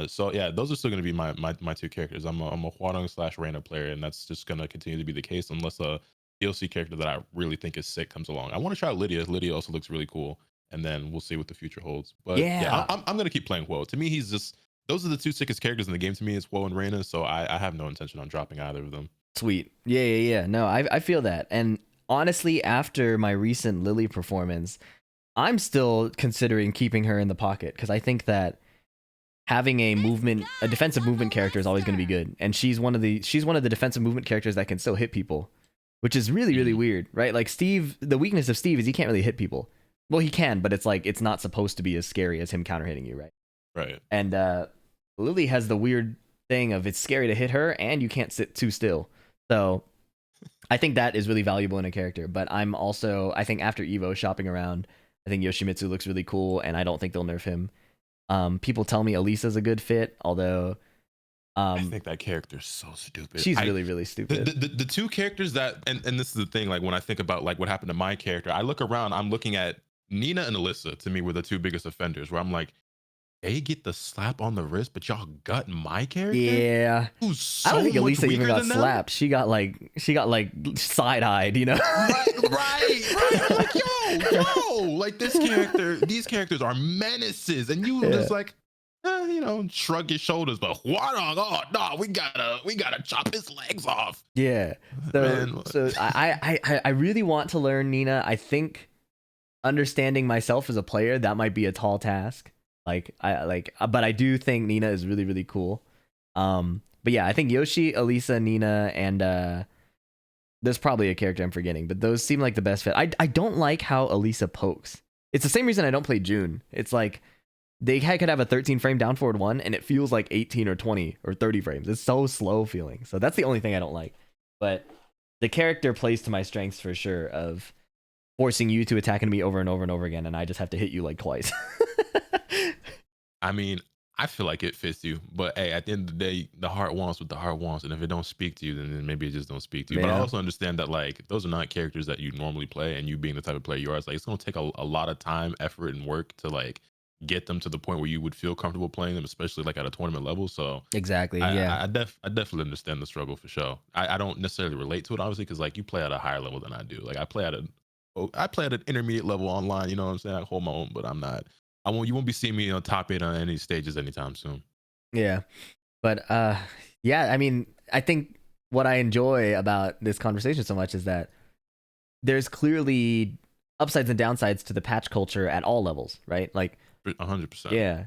So yeah, those are still going to be my two characters. I'm a Hwoarang / Reyna player, and that's just going to continue to be the case unless a DLC character that I really think is sick comes along. I want to try Lydia. Lydia also looks really cool, and then we'll see what the future holds. But yeah, I'm going to keep playing Hwo. To me, he's just those are the two sickest characters in the game. To me, is Hwo and Reyna. So I have no intention on dropping either of them. Sweet. Yeah. No, I feel that. And honestly, after my recent Lily performance, I'm still considering keeping her in the pocket because I think that having a defensive movement character is always going to be good, and she's one of the defensive movement characters that can still hit people, which is really really weird, right? Like Steve, the weakness of Steve is he can't really hit people. Well, he can, but it's like it's not supposed to be as scary as him counter hitting you, right? Right. And Lily has the weird thing of it's scary to hit her, and you can't sit too still. So I think that is really valuable in a character. But I think after Evo shopping around, I think Yoshimitsu looks really cool, and I don't think they'll nerf him. People tell me Elisa's a good fit, although I think that character's so stupid. She's really, really stupid. The two characters that, and this is the thing, like when I think about like what happened to my character, I look around, I'm looking at Nina and Alyssa, to me were the two biggest offenders, where I'm like, they get the slap on the wrist, but y'all gut my character? Yeah. Who's so I don't think Elisa even got slapped. She got like side-eyed, you know? Right. I'm like, yo, like these characters are menaces, and you just like, you know, shrug your shoulders, but Hwoarang, oh no, we gotta chop his legs off. Yeah. So I really want to learn Nina. I think understanding myself as a player, that might be a tall task. But I do think Nina is really, really cool. But yeah, I think Yoshi, Elisa, Nina, and there's probably a character I'm forgetting, but those seem like the best fit. I don't like how Elisa pokes. It's the same reason I don't play June. It's like they could have a 13 frame down forward one, and it feels like 18 or 20 or 30 frames. It's so slow feeling. So that's the only thing I don't like. But the character plays to my strengths for sure of forcing you to attack me over and over and over again, and I just have to hit you like twice. I mean, I feel like it fits you, but hey, at the end of the day, the heart wants what the heart wants, and if it don't speak to you, then maybe it just don't speak to you. Yeah. But I also understand that like those are not characters that you normally play, and you being the type of player you are, it's like it's gonna take a lot of time, effort, and work to like get them to the point where you would feel comfortable playing them, especially like at a tournament level. So exactly, I definitely understand the struggle for sure. I don't necessarily relate to it obviously because like you play at a higher level than I do. Like I play at an intermediate level online. You know what I'm saying? I hold my own, but I'm not. You won't be seeing me on top 8 on any stages anytime soon. Yeah. But yeah, I mean, I think what I enjoy about this conversation so much is that there's clearly upsides and downsides to the patch culture at all levels, right? Like 100%. Yeah,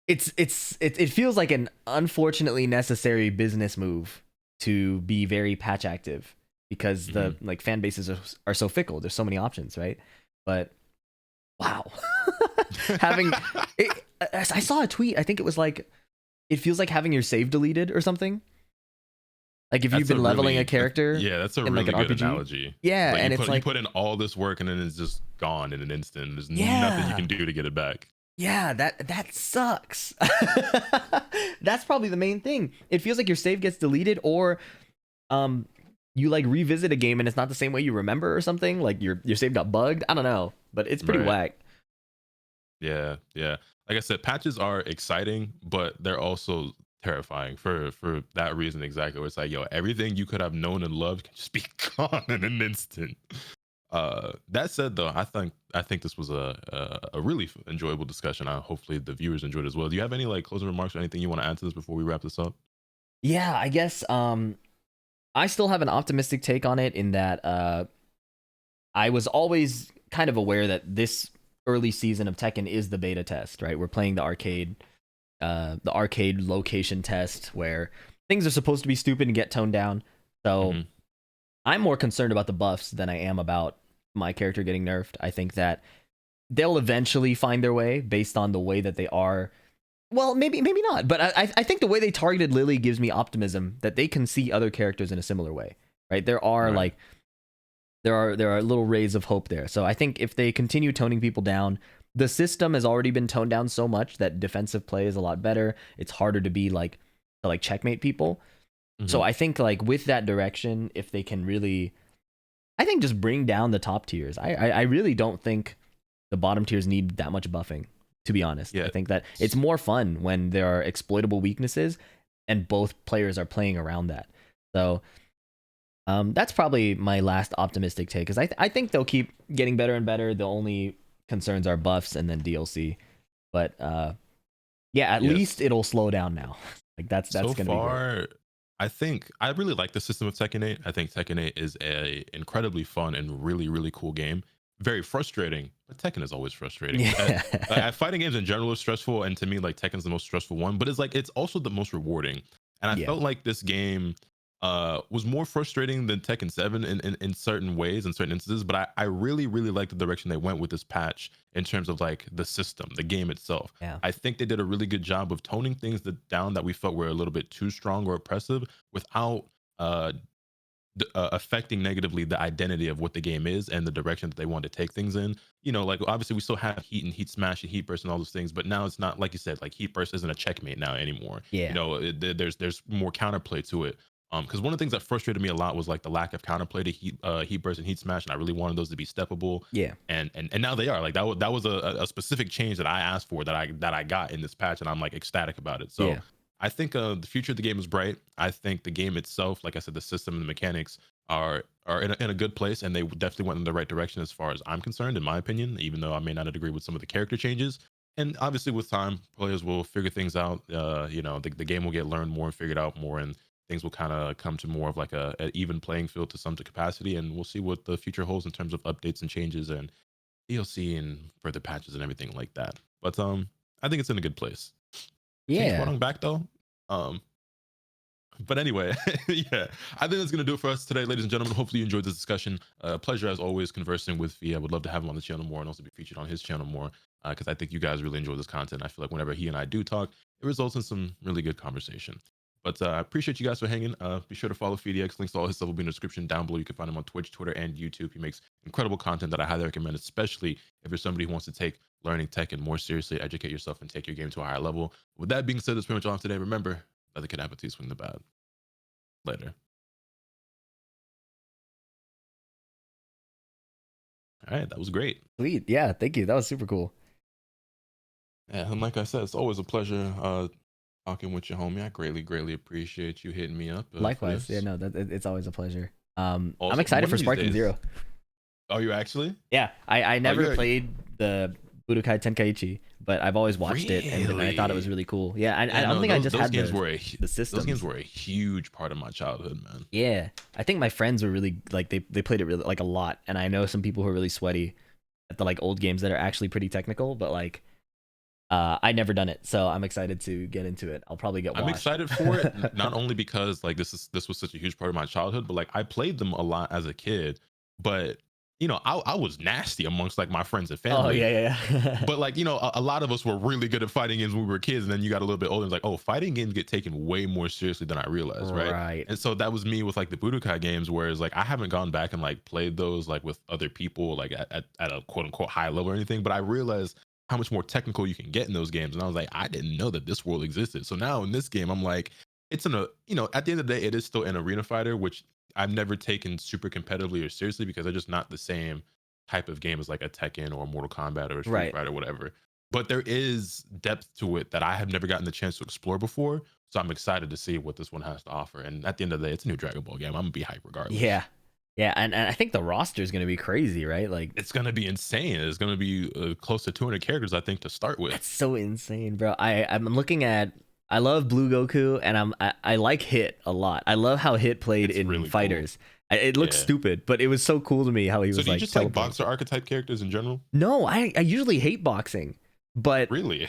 it feels like an unfortunately necessary business move to be very patch active because the like fan bases are so fickle. There's so many options, right? But wow. Having it, I saw a tweet, I think it was like it feels like having your save deleted or something. Like if you've been leveling a character. Yeah, that's a really good analogy. Yeah, like and it's like you put in all this work and then it's just gone in an instant. There's nothing you can do to get it back. Yeah, that sucks. That's probably the main thing. It feels like your save gets deleted or you like revisit a game and it's not the same way you remember or something. Like your save got bugged. I don't know, but it's pretty whack. Yeah. Like I said, patches are exciting, but they're also terrifying for that reason exactly. Where it's like, yo, everything you could have known and loved can just be gone in an instant. That said, though, I think this was a really enjoyable discussion. Hopefully the viewers enjoyed it as well. Do you have any like closing remarks or anything you want to add to this before we wrap this up? Yeah, I guess I still have an optimistic take on it in that I was always kind of aware that this early season of Tekken is the beta test, right? We're playing the arcade location test where things are supposed to be stupid and get toned down. So I'm more concerned about the buffs than I am about my character getting nerfed. I think that they'll eventually find their way based on the way that they are. Well, maybe not, but I think the way they targeted Lily gives me optimism that they can see other characters in a similar way, right? There are like there are little rays of hope there. So I think if they continue toning people down, the system has already been toned down so much that defensive play is a lot better. It's harder to be like checkmate people. So I think like with that direction, if they can really, I think just bring down the top tiers. I really don't think the bottom tiers need that much buffing, to be honest. I think that it's more fun when there are exploitable weaknesses and both players are playing around that. So that's probably my last optimistic take, because I think they'll keep getting better and better. The only concerns are buffs and then DLC. But yeah, at least it'll slow down now. Like that's so gonna far, be great. I think I really like the system of Tekken 8. I think Tekken 8 is a incredibly fun and really, really cool game. Very frustrating, but Tekken is always frustrating. Yeah. Fighting games in general are stressful, and to me, like Tekken's the most stressful one. But it's also the most rewarding. And I felt like this game was more frustrating than Tekken 7 in certain ways, in certain instances. But I really, really like the direction they went with this patch in terms of like the system, the game itself. Yeah. I think they did a really good job of toning things down that we felt were a little bit too strong or oppressive without affecting negatively the identity of what the game is and the direction that they want to take things in. You know, like obviously we still have heat and heat smash and heat burst and all those things, but now it's not, like you said, like heat burst isn't a checkmate now anymore. Yeah. You know, there's more counterplay to it. Because one of the things that frustrated me a lot was like the lack of counterplay to heat burst and heat smash, and I really wanted those to be steppable. Yeah. And now they are. Like that was a specific change that I asked for, that I got in this patch, and I'm like ecstatic about it. So I think the future of the game is bright. I think the game itself, like I said, the system and the mechanics are in a good place, and they definitely went in the right direction as far as I'm concerned, in my opinion, even though I may not agree with some of the character changes. And obviously with time, players will figure things out. You know, the game will get learned more and figured out more, and things will kind of come to more of like an even playing field to some capacity. And we'll see what the future holds in terms of updates and changes and DLC and further patches and everything like that. But I think it's in a good place. Yeah. Change back though. But anyway, yeah, I think that's going to do it for us today, ladies and gentlemen. Hopefully you enjoyed this discussion. Pleasure as always conversing with Fee. I would love to have him on the channel more and also be featured on his channel more, because I think you guys really enjoy this content. I feel like whenever he and I do talk, it results in some really good conversation. But I appreciate you guys for hanging. Be sure to follow FeeDX. Links to all his stuff will be in the description down below. You can find him on Twitch, Twitter, and YouTube. He makes incredible content that I highly recommend, especially if you're somebody who wants to take learning Tekken more seriously, educate yourself, and take your game to a higher level. With that being said, that's pretty much all for today. Remember, nothing can happen to you, swing the bat. Later. All right, that was great. Sweet. Yeah, thank you. That was super cool. Yeah, and like I said, it's always a pleasure talking with you, homie. I greatly appreciate you hitting me up. Likewise. Yeah, no, it's always a pleasure. Also, I'm excited for Sparking Zero. Oh, you actually? Yeah, I never played the Budokai Tenkaichi, but I've always watched it, and I thought it was really cool. Yeah, I don't think I just had the system. Those games were a huge part of my childhood, man. Yeah, I think my friends were really like they played it really like a lot, and I know some people who are really sweaty at the like old games that are actually pretty technical, but like I never done it, so I'm excited to get into it. I'll probably get washed. I'm excited for it, not only because like this was such a huge part of my childhood, but like I played them a lot as a kid, but you know, I was nasty amongst like my friends and family. Oh yeah. But like, you know, a lot of us were really good at fighting games when we were kids, and then you got a little bit older and it's like, oh, fighting games get taken way more seriously than I realized, right? And so that was me with like the Budokai games, whereas like I haven't gone back and like played those like with other people like at a quote unquote high level or anything, but I realized how much more technical you can get in those games, and I was like, I didn't know that this world existed. So now in this game, I'm like, it's in a, you know, at the end of the day, it is still an arena fighter, which I've never taken super competitively or seriously because they're just not the same type of game as like a Tekken or a Mortal Kombat or a Street Fighter or whatever. But there is depth to it that I have never gotten the chance to explore before. So I'm excited to see what this one has to offer. And at the end of the day, it's a new Dragon Ball game. I'm gonna be hyped regardless. Yeah. Yeah, and I think the roster is going to be crazy, right? Like it's going to be insane. It's going to be close to 200 characters, I think, to start with. That's so insane, bro. I'm looking at I love Blue Goku, and I like Hit a lot. I love how Hit played It's in really Fighters. It looks Yeah. stupid, but it was so cool to me how he So was do you like. just like teleporting. boxer archetype characters in general? No, I usually hate boxing, but Really?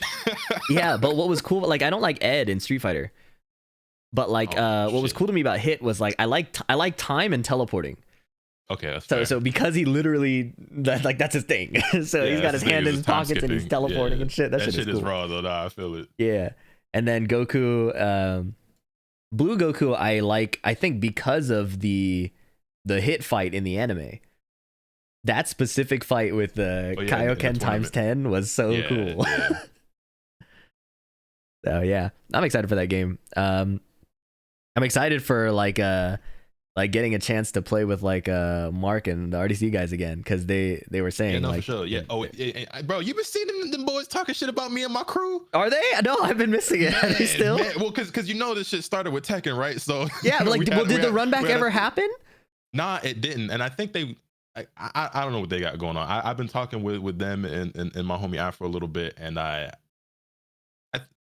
yeah. But what was cool, like I don't like Ed in Street Fighter, but like what was shit. cool to me about Hit was like I like time and teleporting. Okay, that's So fair. so because he literally that's his thing. So Yeah, he's got that's his the thing, hand is in his time pockets and he's skipping. teleporting Yeah. and shit. That shit is is cool. raw though. Nah, I feel it. Yeah. And then Goku, Blue Goku, I think because of the Hit fight in the anime. That specific fight with the Oh, yeah, in the Kaioken times tournament. 10 was so Yeah, cool. yeah. So yeah, I'm excited for that game. I'm excited for like getting a chance to play with like Mark and the RDC guys again, because they were saying Yeah, no, like for sure. Yeah. Oh, bro, you been seeing them boys talking shit about me and my crew? are they? No, I've been missing it. Are they still? Man. Well, because you know this shit started with Tekken, right? So Yeah, but like, we well, had- did we the had- run back we had ever a- happen? Nah, it didn't. And I think I don't know what they got going on. I've been talking with them and my homie Afro a little bit, and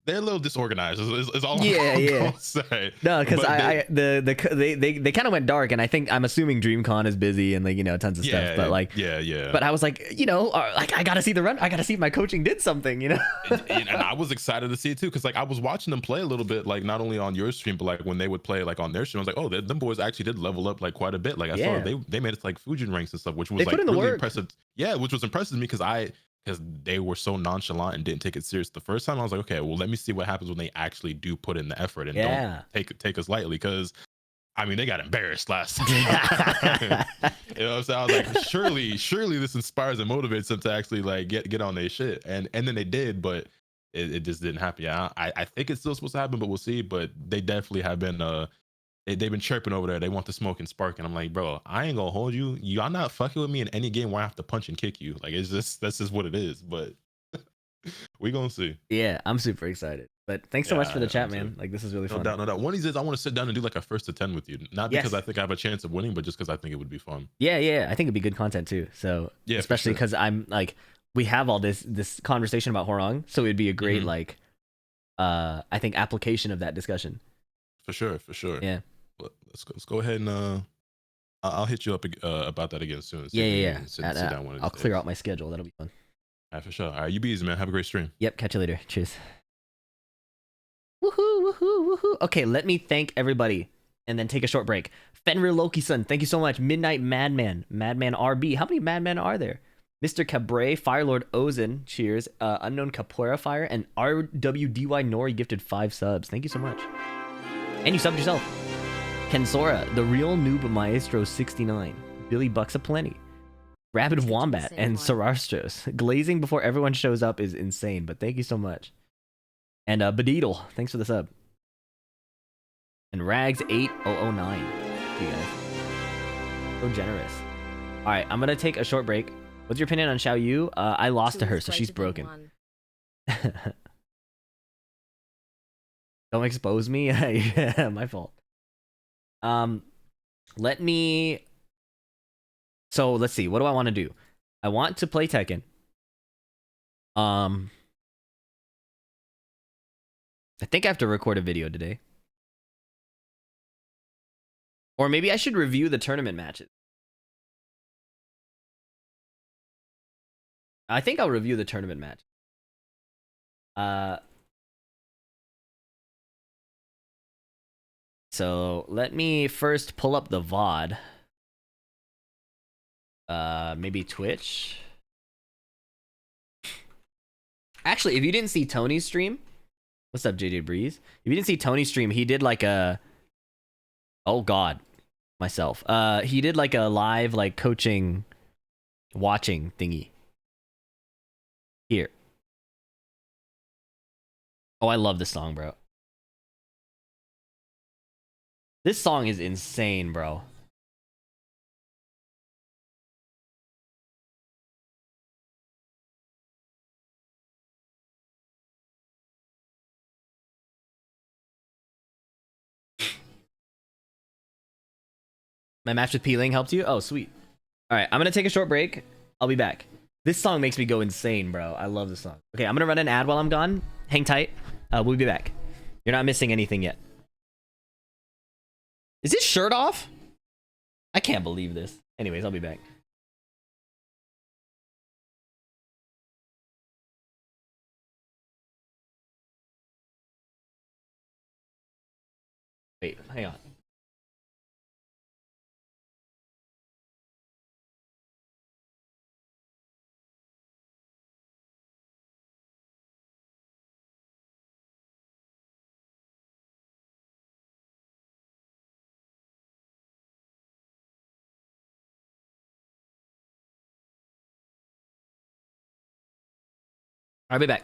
they're a little disorganized. Is all Yeah, I'm yeah. gonna say. No, because But they kind of went dark, and I'm assuming DreamCon is busy and like tons of stuff. But like, yeah. but I was like, like I gotta see the run. I gotta see if my coaching did something. and I was excited to see it too, because like I was watching them play a little bit, like not only on your stream, but like when they would play like on their stream, I was like, oh, them boys actually did level up like quite a bit. Like I Yeah. saw they made it to, like Fujin ranks and stuff, which was They like put in the really work. impressive. Yeah, which was impressive to me because they were so nonchalant and didn't take it serious the first time. I was like, okay, well, let me see what happens when they actually do put in the effort and Yeah. don't take us lightly, because I mean they got embarrassed last time. You know what I'm saying? I was like, surely this inspires and motivates them to actually like get on their shit. And then they did, but it just didn't happen. Yeah, I think it's still supposed to happen, but we'll see. But they definitely have been they've been chirping over there. They want the smoke and spark, and I'm like, bro, I ain't gonna hold you. Y'all not fucking with me in any game where I have to punch and kick you. Like that's just what it is. But we gonna see. Yeah, I'm super excited. But thanks so much for the Yeah, chat, me too. man. Like this is really No fun. doubt, no doubt. One of these days, I want to sit down and do like a first to 10 with you. Not because Yes. I think I have a chance of winning, but just because I think it would be fun. Yeah. I think it'd be good content too. So Yeah, for especially sure. because I'm like, we have all this conversation about Horong, so it'd be a great Mhm. like, I think application of that discussion. For sure. Yeah. But let's go ahead and I'll hit you up about that again soon. See if we Yeah. can Sit And, down one of I'll these clear days. out my schedule. That'll be fun. All right, for sure. All right, you be easy, man. Have a great stream. Yep. Catch you later. Cheers. Woohoo. Okay, let me thank everybody and then take a short break. Fenrir Loki-sun, thank you so much. Midnight Madman, Madman RB. How many Madmen are there? Mr. Cabray, Firelord Ozen, cheers. Unknown Capoeira Fire, and RWDY Nori gifted 5 subs. Thank you so much. And you subbed yourself. Kensora, The Real Noob Maestro 69. Billy Bucks Aplenty. Rabid Such an Wombat, insane and one. Sarastros. Glazing before everyone shows up is insane, but thank you so much. And Badeedle, thanks for the sub. And Rags8009. Thank you guys. So generous. Alright, I'm gonna take a short break. What's your opinion on Xiao Yu? I lost to her, so she's broken. Don't expose me. Yeah, my fault. Let me. So let's see. What do I want to do? I want to play Tekken. I think I have to record a video today. Or maybe I should review the tournament matches. I think I'll review the tournament match. So let me first pull up the VOD. Maybe Twitch. Actually, if you didn't see Tony's stream, what's up, JJ Breeze? If you didn't see Tony's stream, he did like a. Oh God, myself. He did like a live like coaching, watching thingy. Here. Oh, I love this song, bro. This song is insane, bro. My match with P-Ling helped you? Oh, sweet. All right, I'm going to take a short break. I'll be back. This song makes me go insane, bro. I love this song. Okay, I'm going to run an ad while I'm gone. Hang tight. We'll be back. You're not missing anything yet. Is his shirt off? I can't believe this. Anyways, I'll be back. Wait, hang on. I'll be back.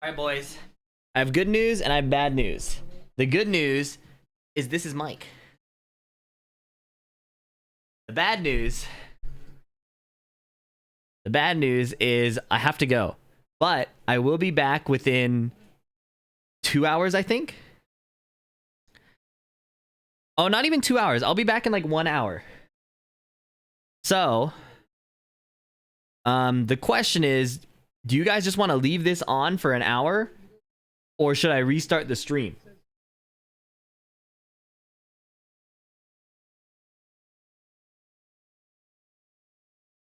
All right, boys. I have good news and I have bad news. The good news is this is Mike. The bad news is I have to go. But I will be back within 2 hours, I think. Oh, not even 2 hours. I'll be back in like 1 hour. So, the question is, do you guys just want to leave this on for an hour? Or should I restart the stream?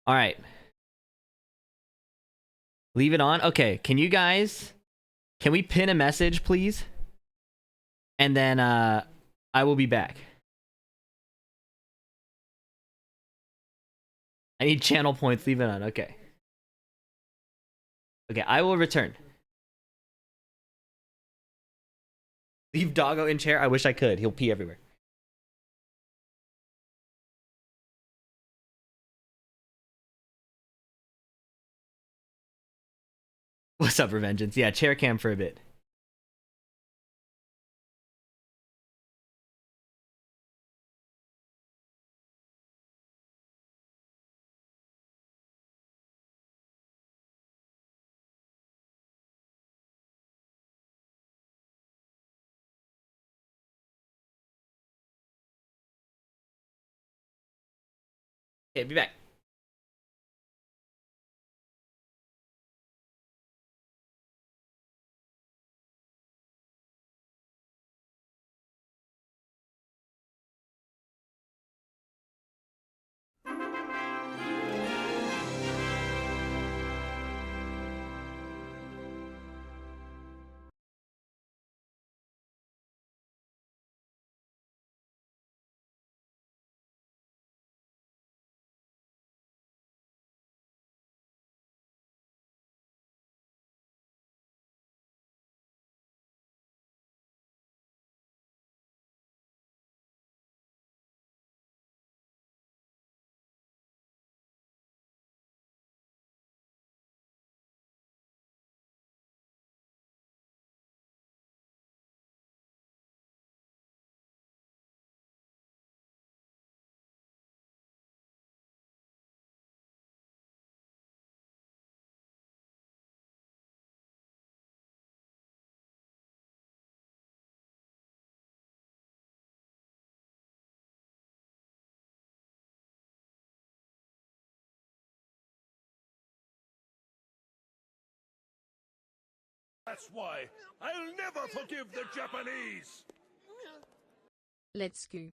All right. Leave it on. Okay. Can you guys Can we pin a message, please? And then I will be back. I need channel points. Leave it on. Okay. Okay, I will return. Leave doggo in chair. I wish I could. He'll pee everywhere. What's up, Revengeance? Yeah, chair cam for a bit. Okay, be back. That's why I'll never forgive the Japanese! Let's go.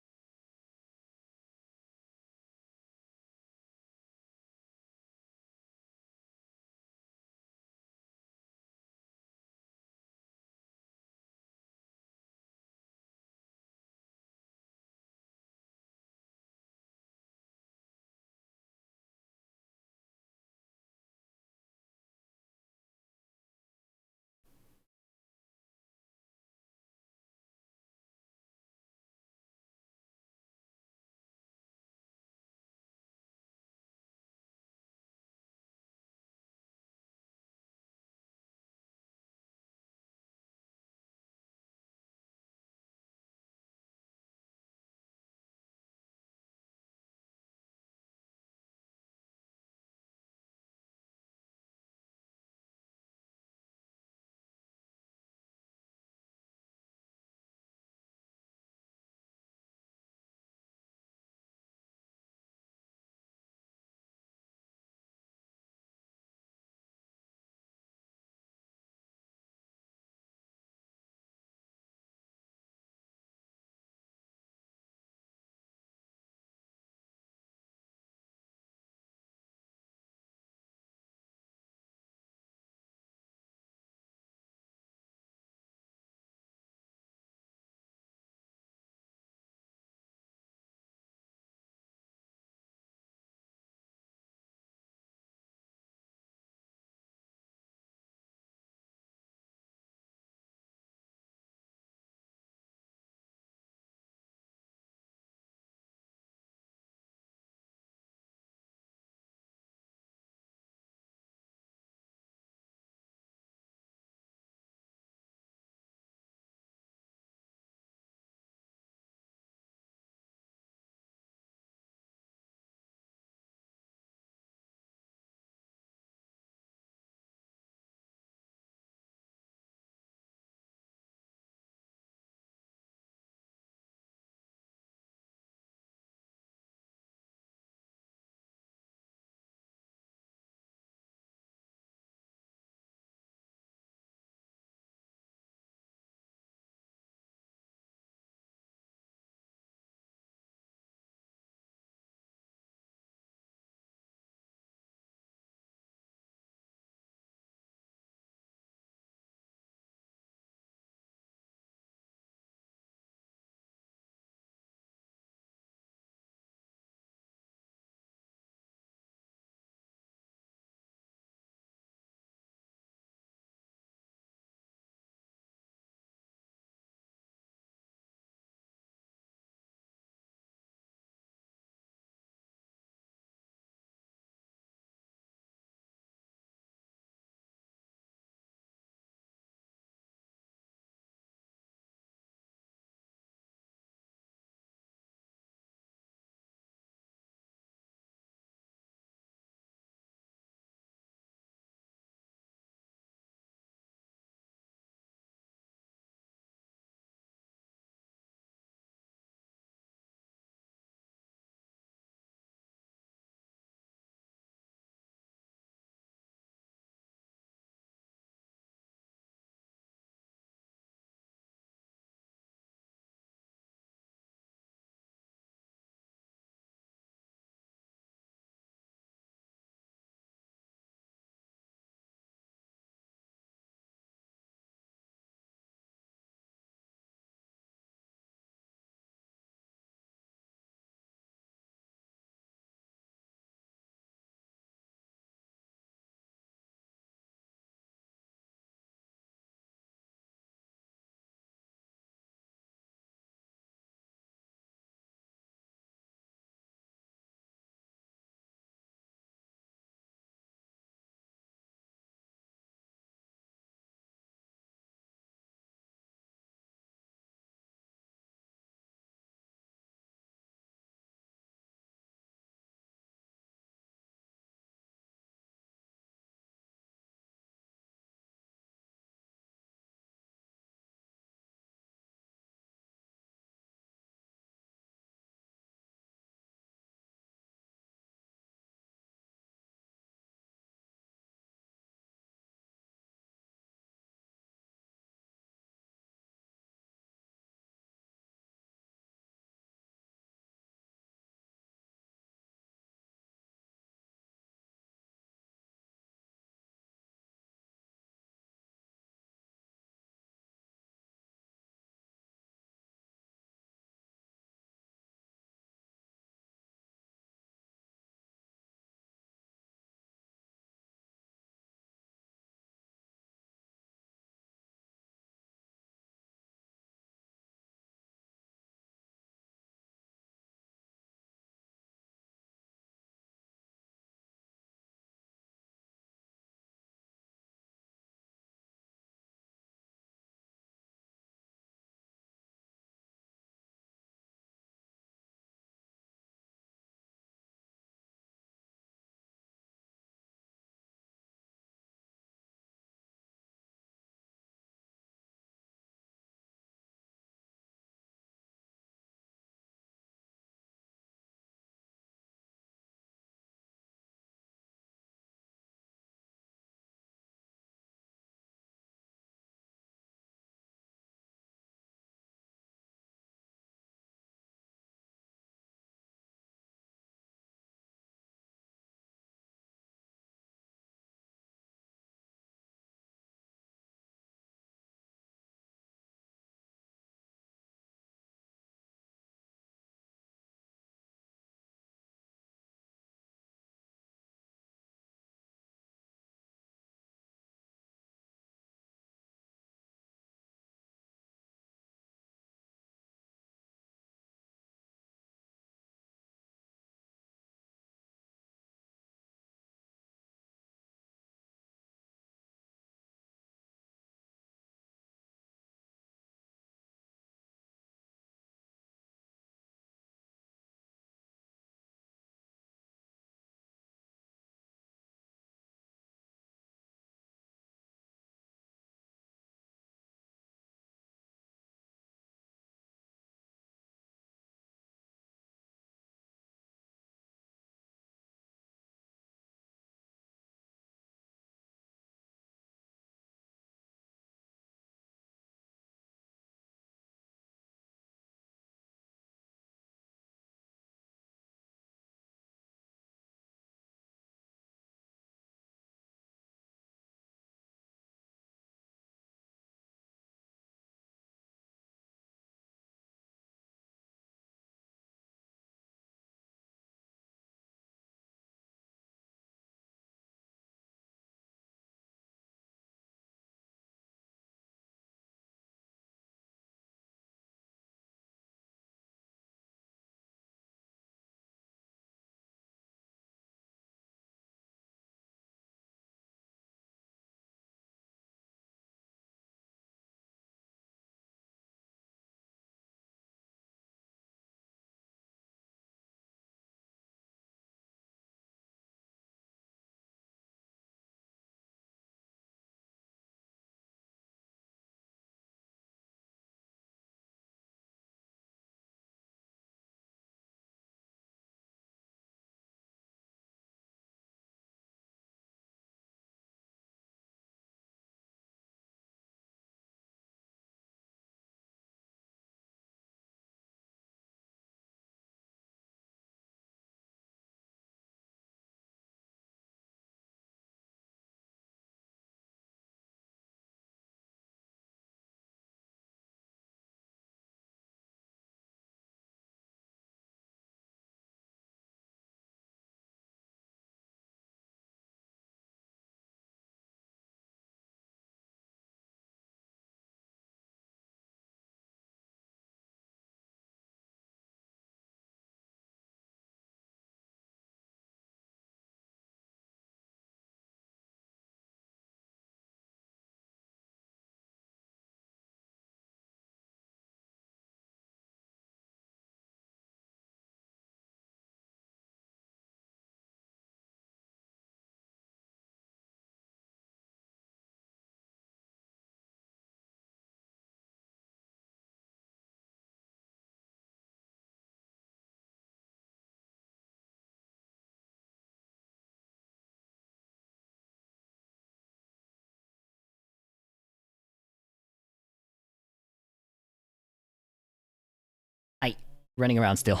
running around still.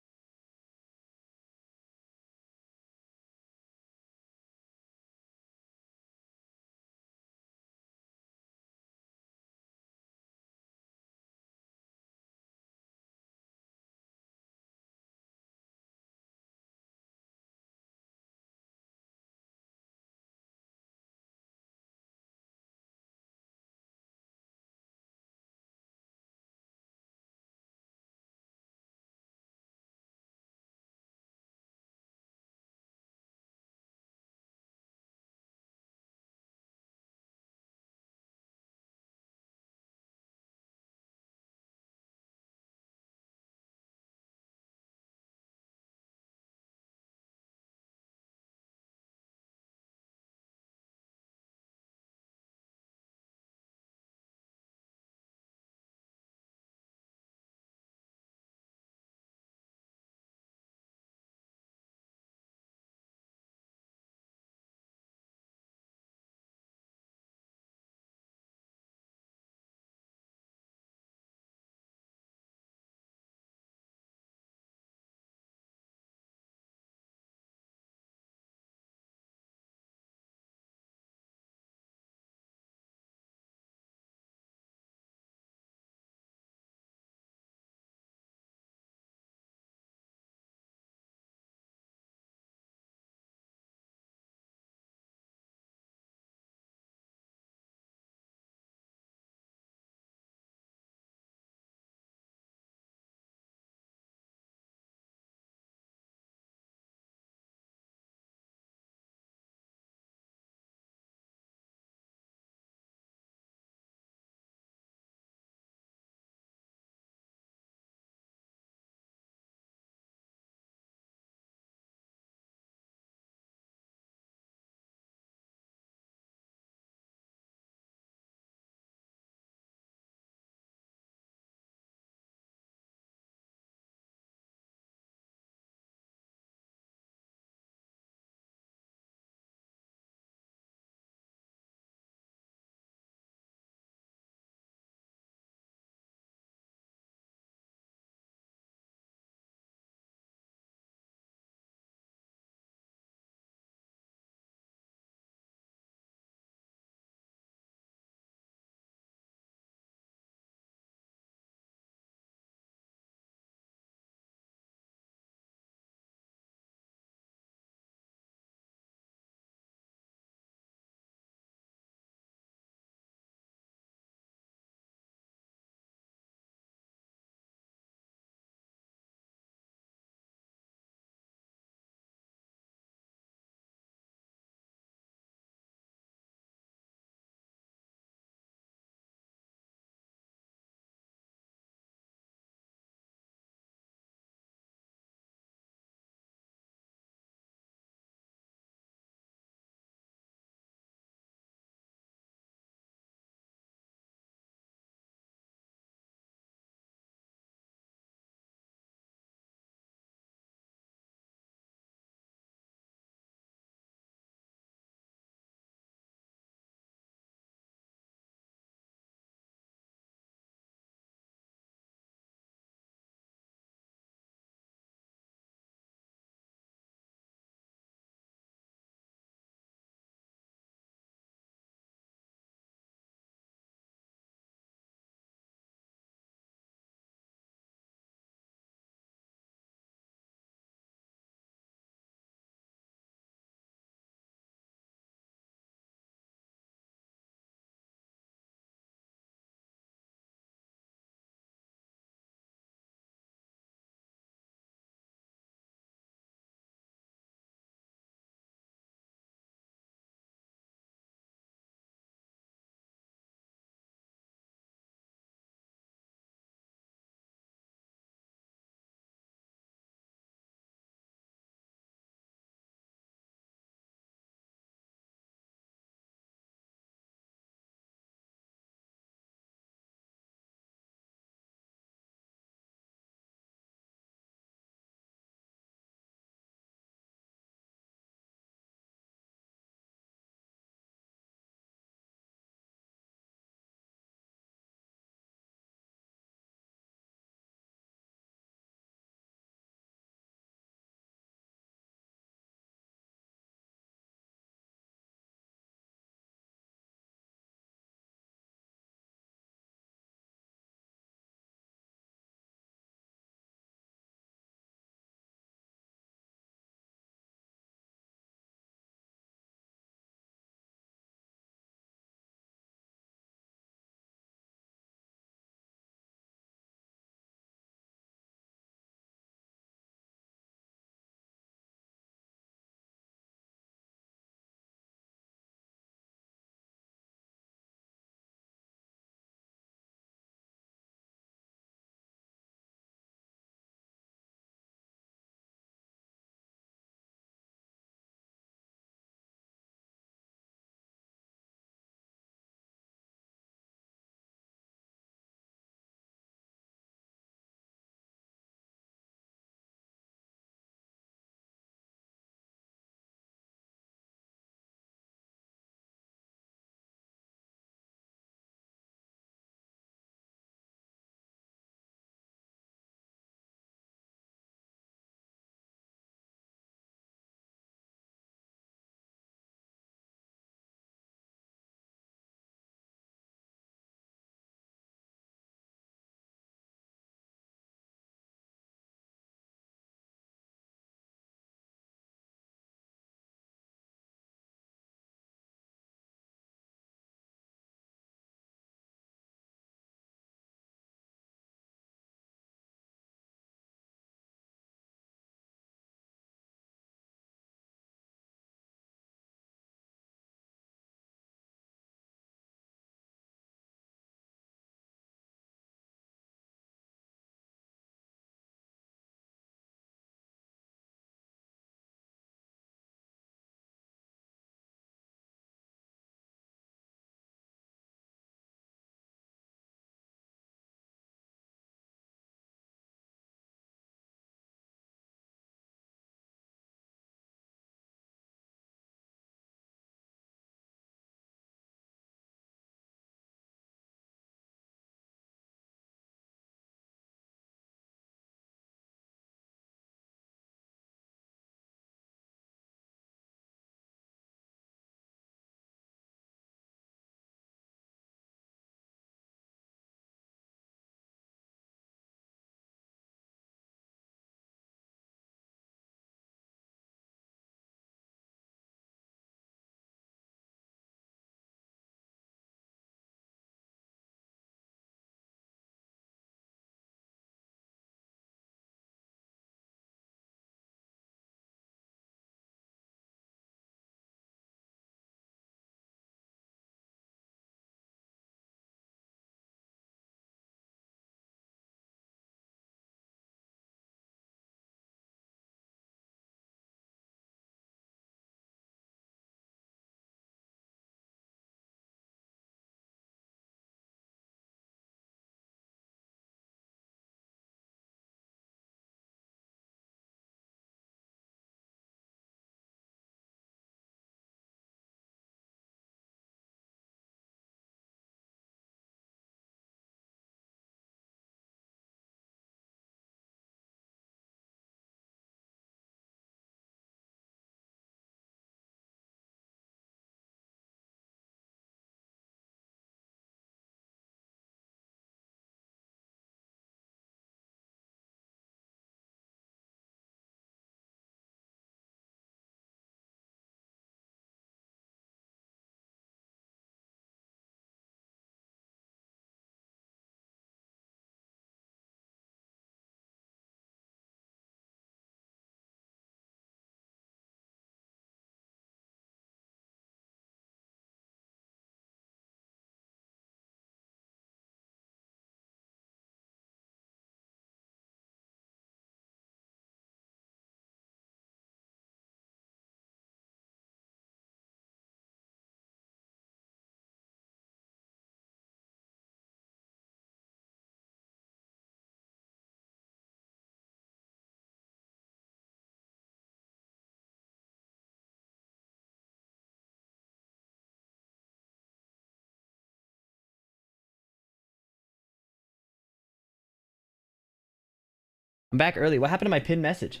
I'm back early. What happened to my pinned message?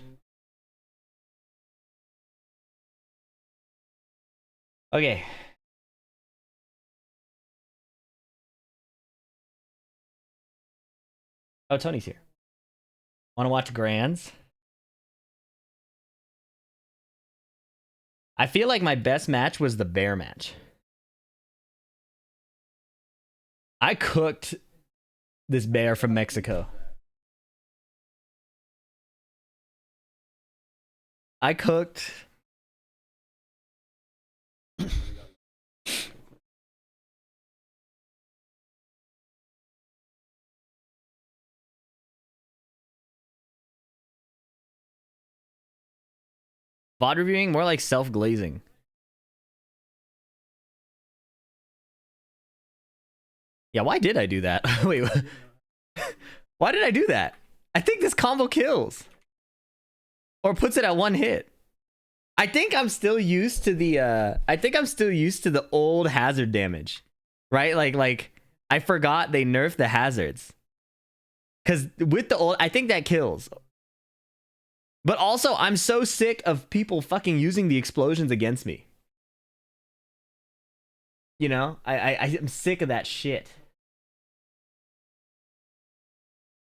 Okay. Oh, Tony's here. Want to watch Grands? I feel like my best match was the bear match. I cooked this bear from Mexico. I cooked. VOD reviewing, more like self-glazing. Yeah, why did I do that? Wait, why did I do that? I think this combo kills. Or puts it at one hit. I think I'm still used to the old hazard damage. Right? Like I forgot they nerfed the hazards. Cause with the old, I think that kills. But also, I'm so sick of people fucking using the explosions against me. You know? I'm sick of that shit.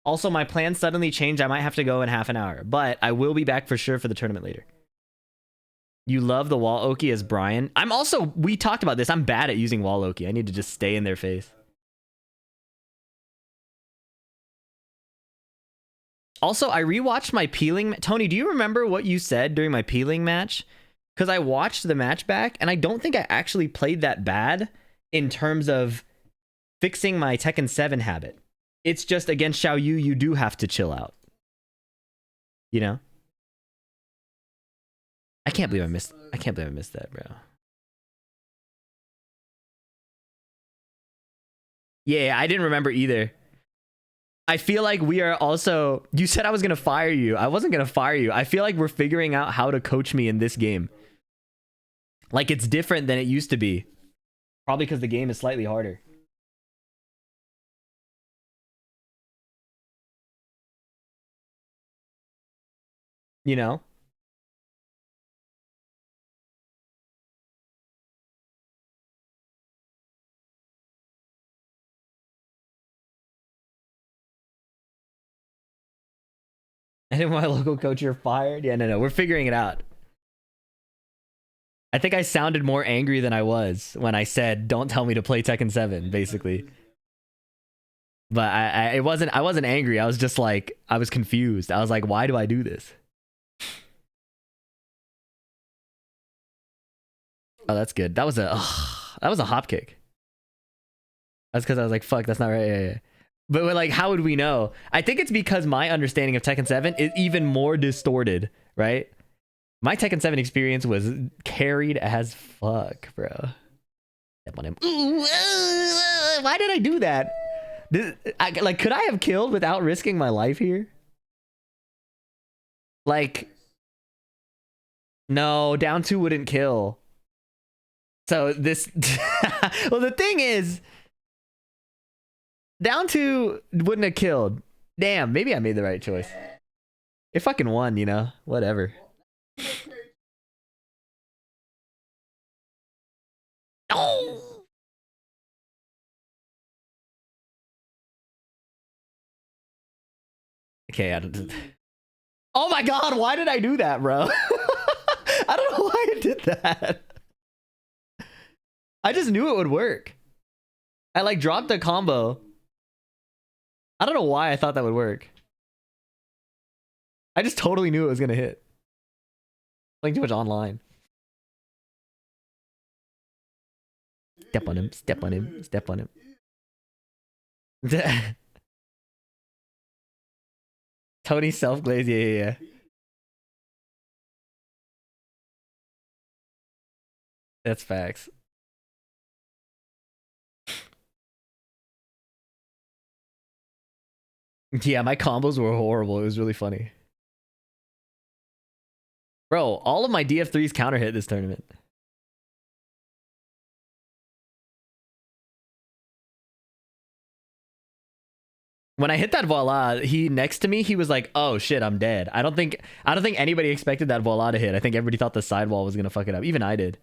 Also, my plans suddenly changed. I might have to go in half an hour. But I will be back for sure for the tournament later. You love the wall Oki as Brian. I'm also... We talked about this. I'm bad at using wall Oki. I need to just stay in their face. Also, I rewatched my peeling... Tony, do you remember what you said during my peeling match? Because I watched the match back, and I don't think I actually played that bad in terms of fixing my Tekken 7 habit. It's just against Xiao Yu, you do have to chill out. You know? I can't believe I missed that, bro. Yeah, I didn't remember either. I feel like we are also... You said I was going to fire you. I wasn't going to fire you. I feel like we're figuring out how to coach me in this game. Like, it's different than it used to be. Probably because the game is slightly harder. You know? And then my local coach, you're fired? Yeah, no. We're figuring it out. I think I sounded more angry than I was when I said, don't tell me to play Tekken 7, basically. But I wasn't angry. I was just like, I was confused. I was like, why do I do this? Oh, that's good. That was a hop kick. That's because I was like, fuck, that's not right. Yeah. But like, how would we know? I think it's because my understanding of Tekken 7 is even more distorted, right? My Tekken 7 experience was carried as fuck, bro. Step on him. Why did I do that? Like, could I have killed without risking my life here? Like, no, down 2 wouldn't kill. So this... Well, the thing is... Down 2 wouldn't have killed. Damn, maybe I made the right choice. It fucking won, you know? Whatever. Oh! Okay, I don't... Oh my god, why did I do that, bro? I don't know why I did that. I just knew it would work. I like dropped the combo. I don't know why I thought that would work. I just totally knew it was gonna hit. Playing too much online. Step on him, step on him, step on him. Tony self-glaze, yeah. That's facts. Yeah, my combos were horrible. It was really funny. Bro, all of my DF3s counter hit this tournament. When I hit that voila, he next to me, he was like, "Oh shit, I'm dead." I don't think anybody expected that voila to hit. I think everybody thought the sidewall was gonna fuck it up. Even I did.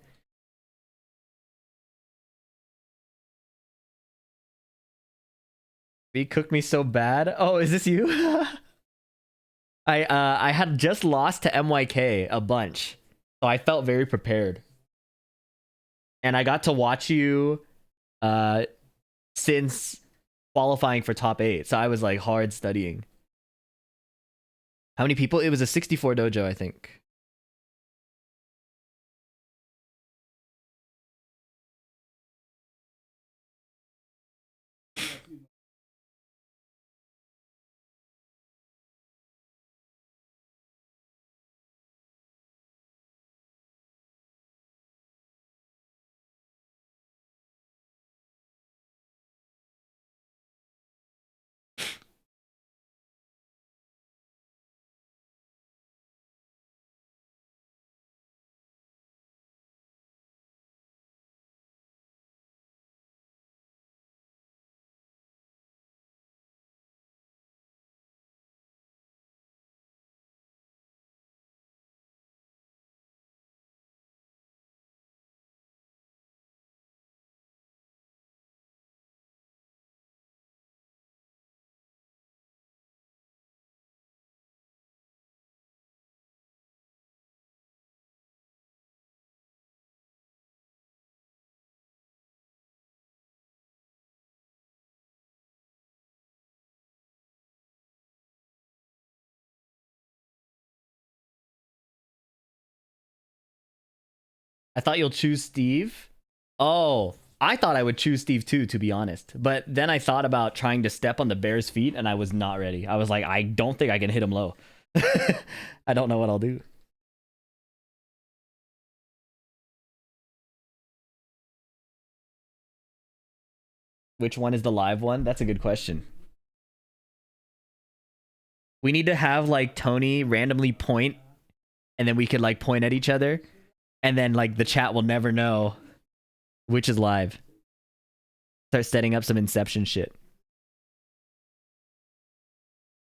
He cooked me so bad. Oh, is this you? I had just lost to MYK a bunch, so I felt very prepared. And I got to watch you since qualifying for top 8, so I was like hard studying. How many people? It was a 64 dojo, I think. I thought you'll choose Steve. Oh, I thought I would choose Steve too, to be honest. But then I thought about trying to step on the bear's feet, and I was not ready. I was like, I don't think I can hit him low. I don't know what I'll do. Which one is the live one? That's a good question. We need to have like Tony randomly point, and then we could like point at each other, and then like the chat will never know which is live. Start setting up some Inception shit.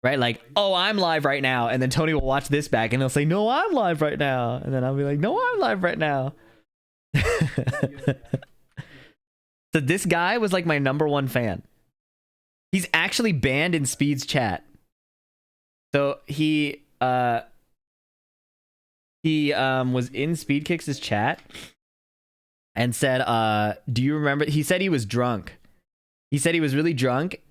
Right? Like, oh, I'm live right now. And then Tony will watch this back and he'll say, no, I'm live right now. And then I'll be like, no, I'm live right now. So this guy was like my #1 fan. He's actually banned in Speed's chat. So he was in Speed Kicks' chat and said, do you remember? He said he was drunk. He said he was really drunk,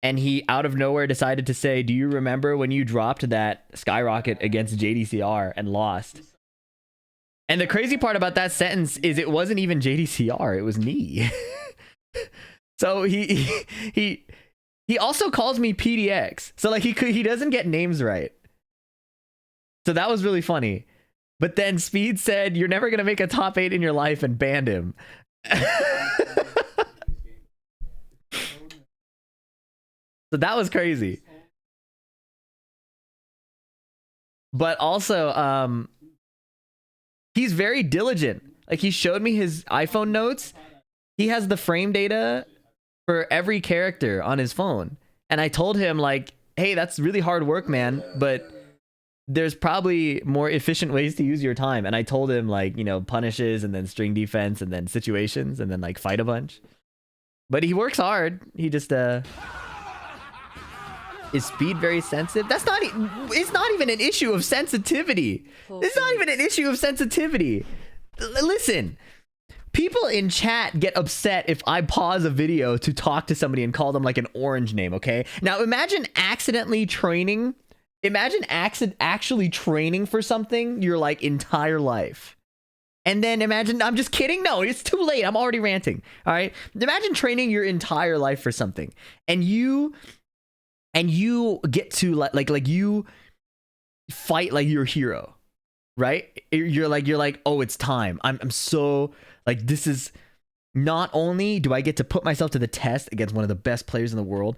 and he out of nowhere decided to say, do you remember when you dropped that skyrocket against JDCR and lost? And the crazy part about that sentence is it wasn't even JDCR, it was me. So he also calls me PDX. So like he doesn't get names right. So that was really funny. But then Speed said, you're never going to make a top 8 in your life, and banned him. So that was crazy. But also, he's very diligent. Like, he showed me his iPhone notes. He has the frame data for every character on his phone. And I told him, like, hey, that's really hard work, man. But there's probably more efficient ways to use your time. And I told him, like, you know, punishes and then string defense and then situations and then like fight a bunch. But he works hard. He just is Speed very sensitive? That's not it's not even an issue of sensitivity. It's not even an issue of sensitivity. Listen, people in chat get upset if I pause a video to talk to somebody and call them like an orange name, okay? Now imagine accidentally training. Imagine actually training for something your like entire life. And then imagine, I'm just kidding. No, it's too late. I'm already ranting. All right. Imagine training your entire life for something, and you get to like you fight like your hero, right? You're like, oh, it's time. I'm so like, this is, not only do I get to put myself to the test against one of the best players in the world,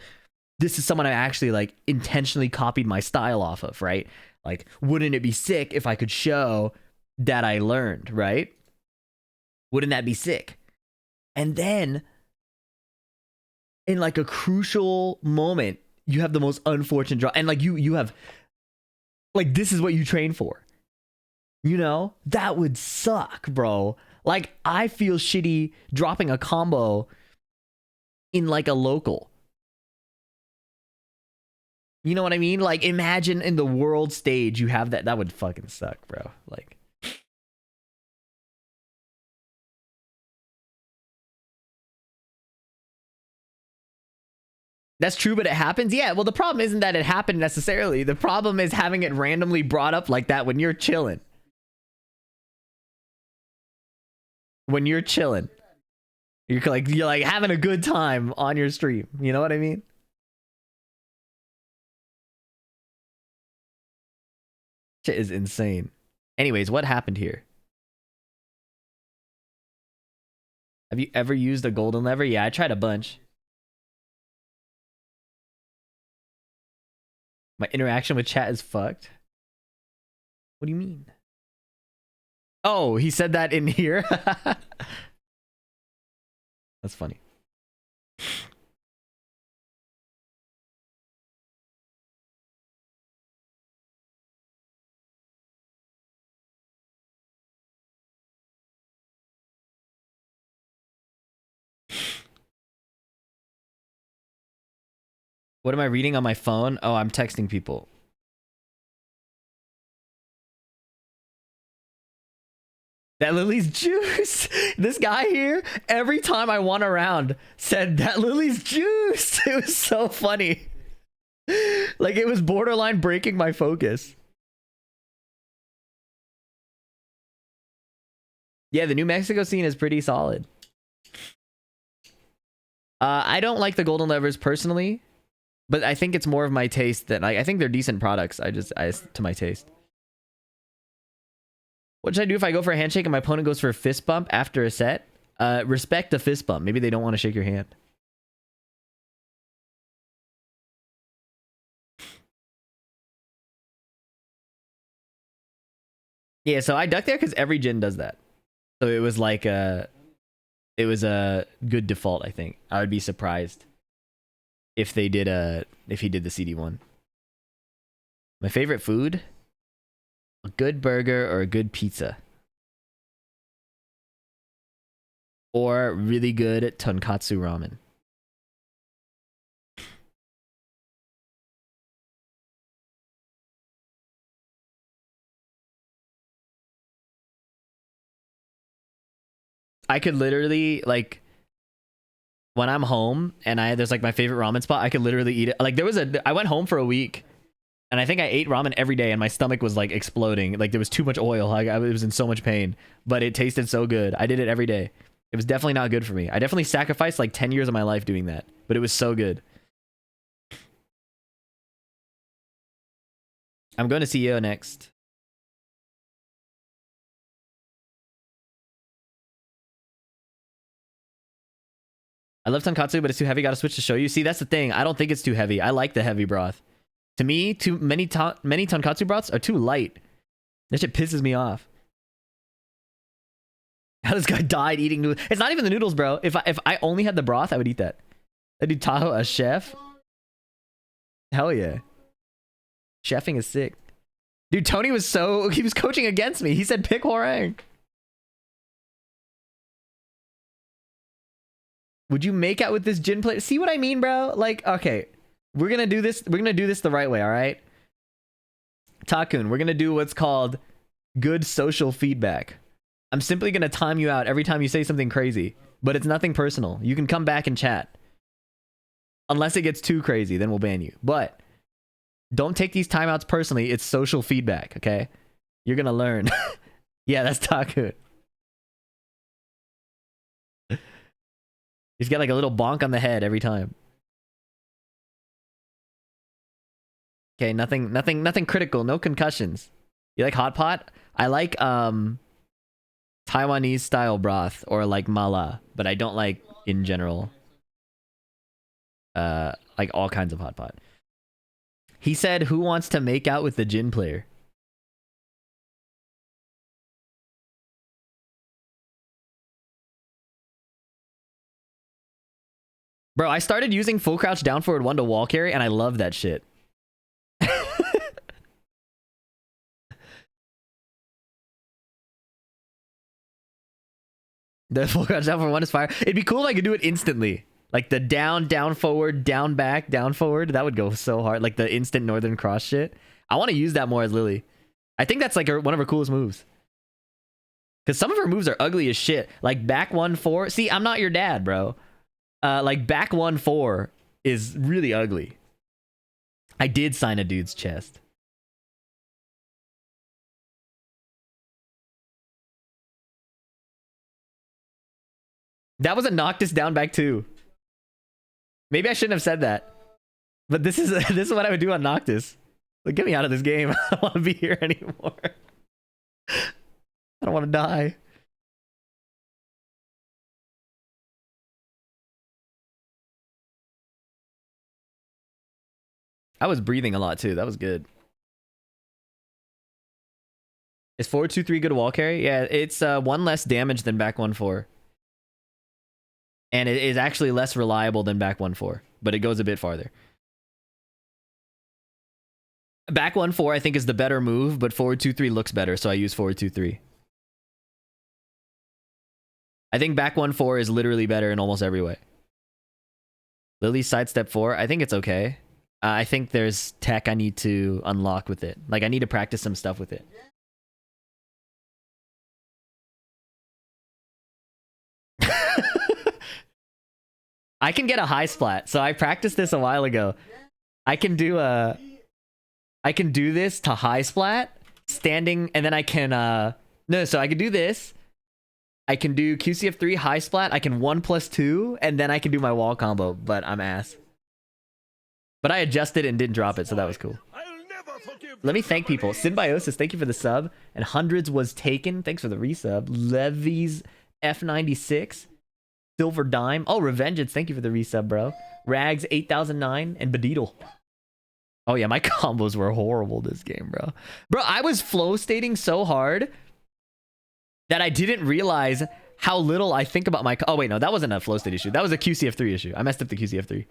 this is someone I actually like intentionally copied my style off of, right? Like, wouldn't it be sick if I could show that I learned, right? Wouldn't that be sick? And then in like a crucial moment you have the most unfortunate draw, and like you have like this is what you train for. You know, that would suck, bro. Like I feel shitty dropping a combo in like a local. You know what I mean? Like imagine in the world stage you have that. That would fucking suck, bro. Like that's true, but it happens. Yeah, well the problem isn't that it happened necessarily. The problem is having it randomly brought up like that when you're chilling. When you're chilling. You're like having a good time on your stream. You know what I mean? Shit is insane. Anyways, what happened here? Have you ever used a golden lever? Yeah, I tried a bunch. My interaction with chat is fucked. What do you mean? Oh, he said that in here? That's funny. What am I reading on my phone? Oh, I'm texting people. That Lily's juice. This guy here, every time I won around, said that Lily's juice. It was so funny. Like it was borderline breaking my focus. Yeah, the New Mexico scene is pretty solid. I don't like the golden levers personally, but I think it's more of my taste than I think they're decent products. I to my taste. What should I do if I go for a handshake and my opponent goes for a fist bump after a set? Respect the fist bump. Maybe they don't want to shake your hand. Yeah, so I ducked there because every Jin does that. So it was like it was a good default, I think. I would be surprised if they did if he did the CD1. My favorite food? A good burger or a good pizza. Or really good tonkatsu ramen. I could literally like when I'm home and there's like my favorite ramen spot, I could literally eat it. Like I went home for a week and I think I ate ramen every day and my stomach was like exploding. Like there was too much oil. Like I was in so much pain, but it tasted so good. I did it every day. It was definitely not good for me. I definitely sacrificed like 10 years of my life doing that, but it was so good. I'm going to CEO next. I love tonkatsu, but it's too heavy. Got to switch to shoyu. See, that's the thing. I don't think it's too heavy. I like the heavy broth. To me, too many tonkatsu broths are too light. That shit pisses me off. How this guy died eating noodles. It's not even the noodles, bro. If I only had the broth, I would eat that. That dude Tahoe, a chef? Hell yeah. Chefing is sick. Dude, Tony was he was coaching against me. He said pick Hwoarang. Would you make out with this Jin player? See what I mean, bro? Like, okay. We're gonna do this. We're gonna do this the right way, all right? Takun, we're gonna do what's called good social feedback. I'm simply gonna time you out every time you say something crazy, but it's nothing personal. You can come back and chat. Unless it gets too crazy, then we'll ban you. But don't take these timeouts personally. It's social feedback, okay? You're gonna learn. Yeah, that's Takun. He's got like a little bonk on the head every time. Okay, nothing critical. No concussions. You like hot pot? I like Taiwanese style broth or like mala, but I don't like in general like all kinds of hot pot. He said, "Who wants to make out with the Jin player?" Bro, I started using full crouch down forward 1 to wall carry, and I love that shit. The full crouch down forward 1 is fire. It'd be cool if I could do it instantly. Like the down, down forward, down back, down forward. That would go so hard. Like the instant northern cross shit. I want to use that more as Lily. I think that's like one of her coolest moves. Because some of her moves are ugly as shit. Like back 1-4. See, I'm not your dad, bro. Like back 1-4 is really ugly. I did sign a dude's chest. That was a Noctis down back too. Maybe I shouldn't have said that. But this is this is what I would do on Noctis. Like, get me out of this game. I don't want to be here anymore. I don't want to die. I was breathing a lot too. That was good. Is 4-2-3 good wall carry? Yeah, it's 1 less damage than back 1-4. And it is actually less reliable than back 1-4, but it goes a bit farther. Back 1-4 I think is the better move, but 4-2-3 looks better, so I use 4-2-3. I think back 1-4 is literally better in almost every way. Lily's sidestep 4, I think it's okay. I think there's tech I need to unlock with it. Like I need to practice some stuff with it. I can get a high splat. So I practiced this a while ago. I can do this to high splat standing, and then I can so I can do this. I can do QCF3 high splat. I can 1+2, and then I can do my wall combo, but I'm ass. But I adjusted and didn't drop it, so that was cool. Let me thank people. Symbiosis, thank you for the sub. And Hundreds was taken. Thanks for the resub. Levy's F96. Silver Dime. Oh, Revengeance, thank you for the resub, bro. Rags 8009 and Bedeedle. Oh yeah, my combos were horrible this game, bro. Bro, I was flow stating so hard that I didn't realize how little I think about my... Oh wait, no, that wasn't a flow state issue. That was a QCF3 issue. I messed up the QCF3.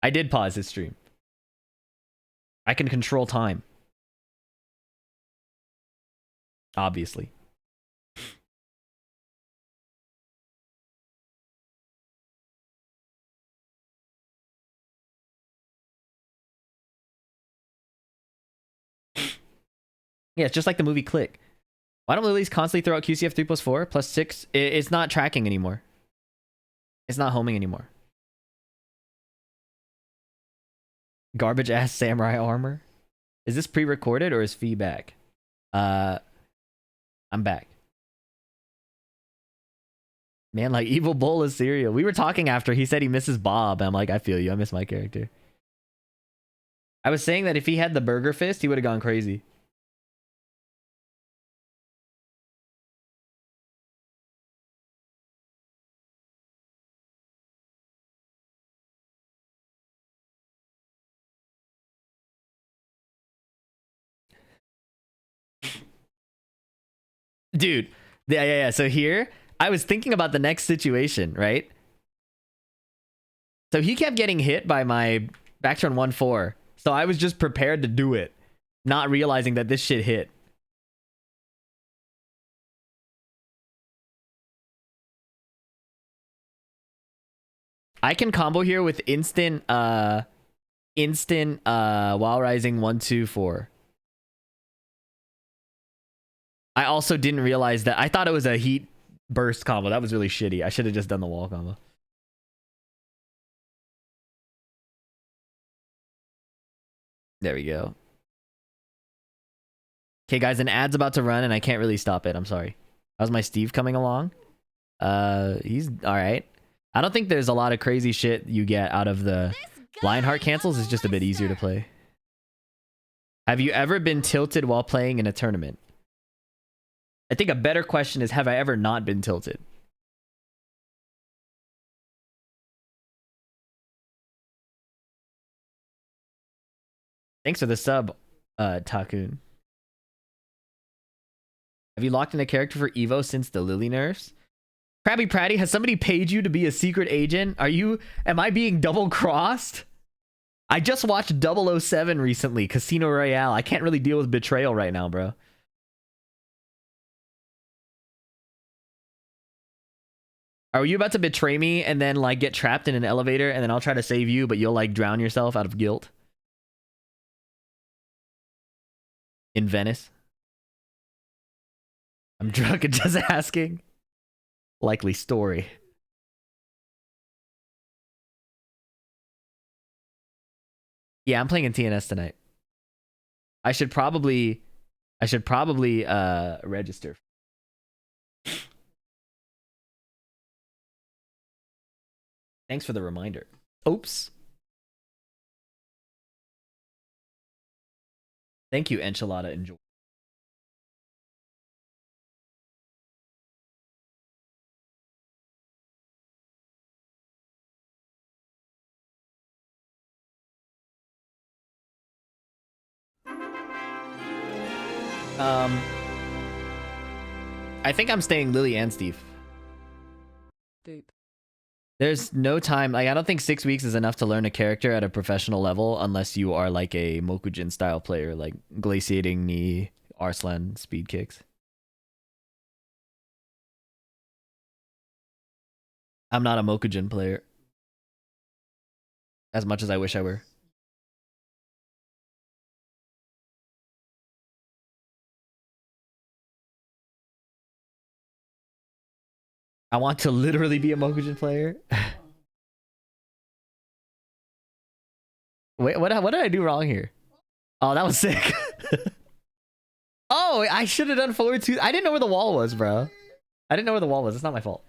I did pause his stream. I can control time. Obviously. Yeah, it's just like the movie Click. Why don't Lilies constantly throw out QCF 3+4 +6? It's not tracking anymore. It's not homing anymore. Garbage ass samurai armor. Is this pre-recorded or is Fee back? I'm back. Man, like evil bowl of cereal. We were talking after. He said he misses Bob. I'm like, I feel you. I miss my character. I was saying that if he had the burger fist, he would have gone crazy. Dude, yeah. So here, I was thinking about the next situation, right? So he kept getting hit by my back turn 1-4. So I was just prepared to do it, not realizing that this shit hit. I can combo here with instant while rising 1-2-4. I also didn't realize that. I thought it was a heat burst combo. That was really shitty. I should have just done the wall combo. There we go. Okay, guys, an ad's about to run, and I can't really stop it. I'm sorry. How's my Steve coming along? He's all right. I don't think there's a lot of crazy shit you get out of the Lionheart cancels. It's just a bit easier to play. Have you ever been tilted while playing in a tournament? I think a better question is, have I ever not been tilted? Thanks for the sub, Takun. Have you locked in a character for Evo since the Lily nerfs? Krabby Patty, has somebody paid you to be a secret agent? Am I being double crossed? I just watched 007 recently, Casino Royale. I can't really deal with betrayal right now, bro. Are you about to betray me and then like get trapped in an elevator and then I'll try to save you, but you'll like drown yourself out of guilt? In Venice? I'm drunk and just asking. Likely story. Yeah, I'm playing in TNS tonight. I should probably register. Thanks for the reminder. Oops. Thank you, Enchilada. Enjoy. I think I'm staying Lily and Steve. Boop. There's no time. Like, I don't think 6 weeks is enough to learn a character at a professional level unless you are like a Mokujin style player, like glaciating knee, Arslan, speed kicks. I'm not a Mokujin player. As much as I wish I were. I want to literally be a Mokujin player. Wait, what did I do wrong here? Oh, that was sick. Oh, I should have done forward two. I didn't know where the wall was, bro. I didn't know where the wall was. It's not my fault.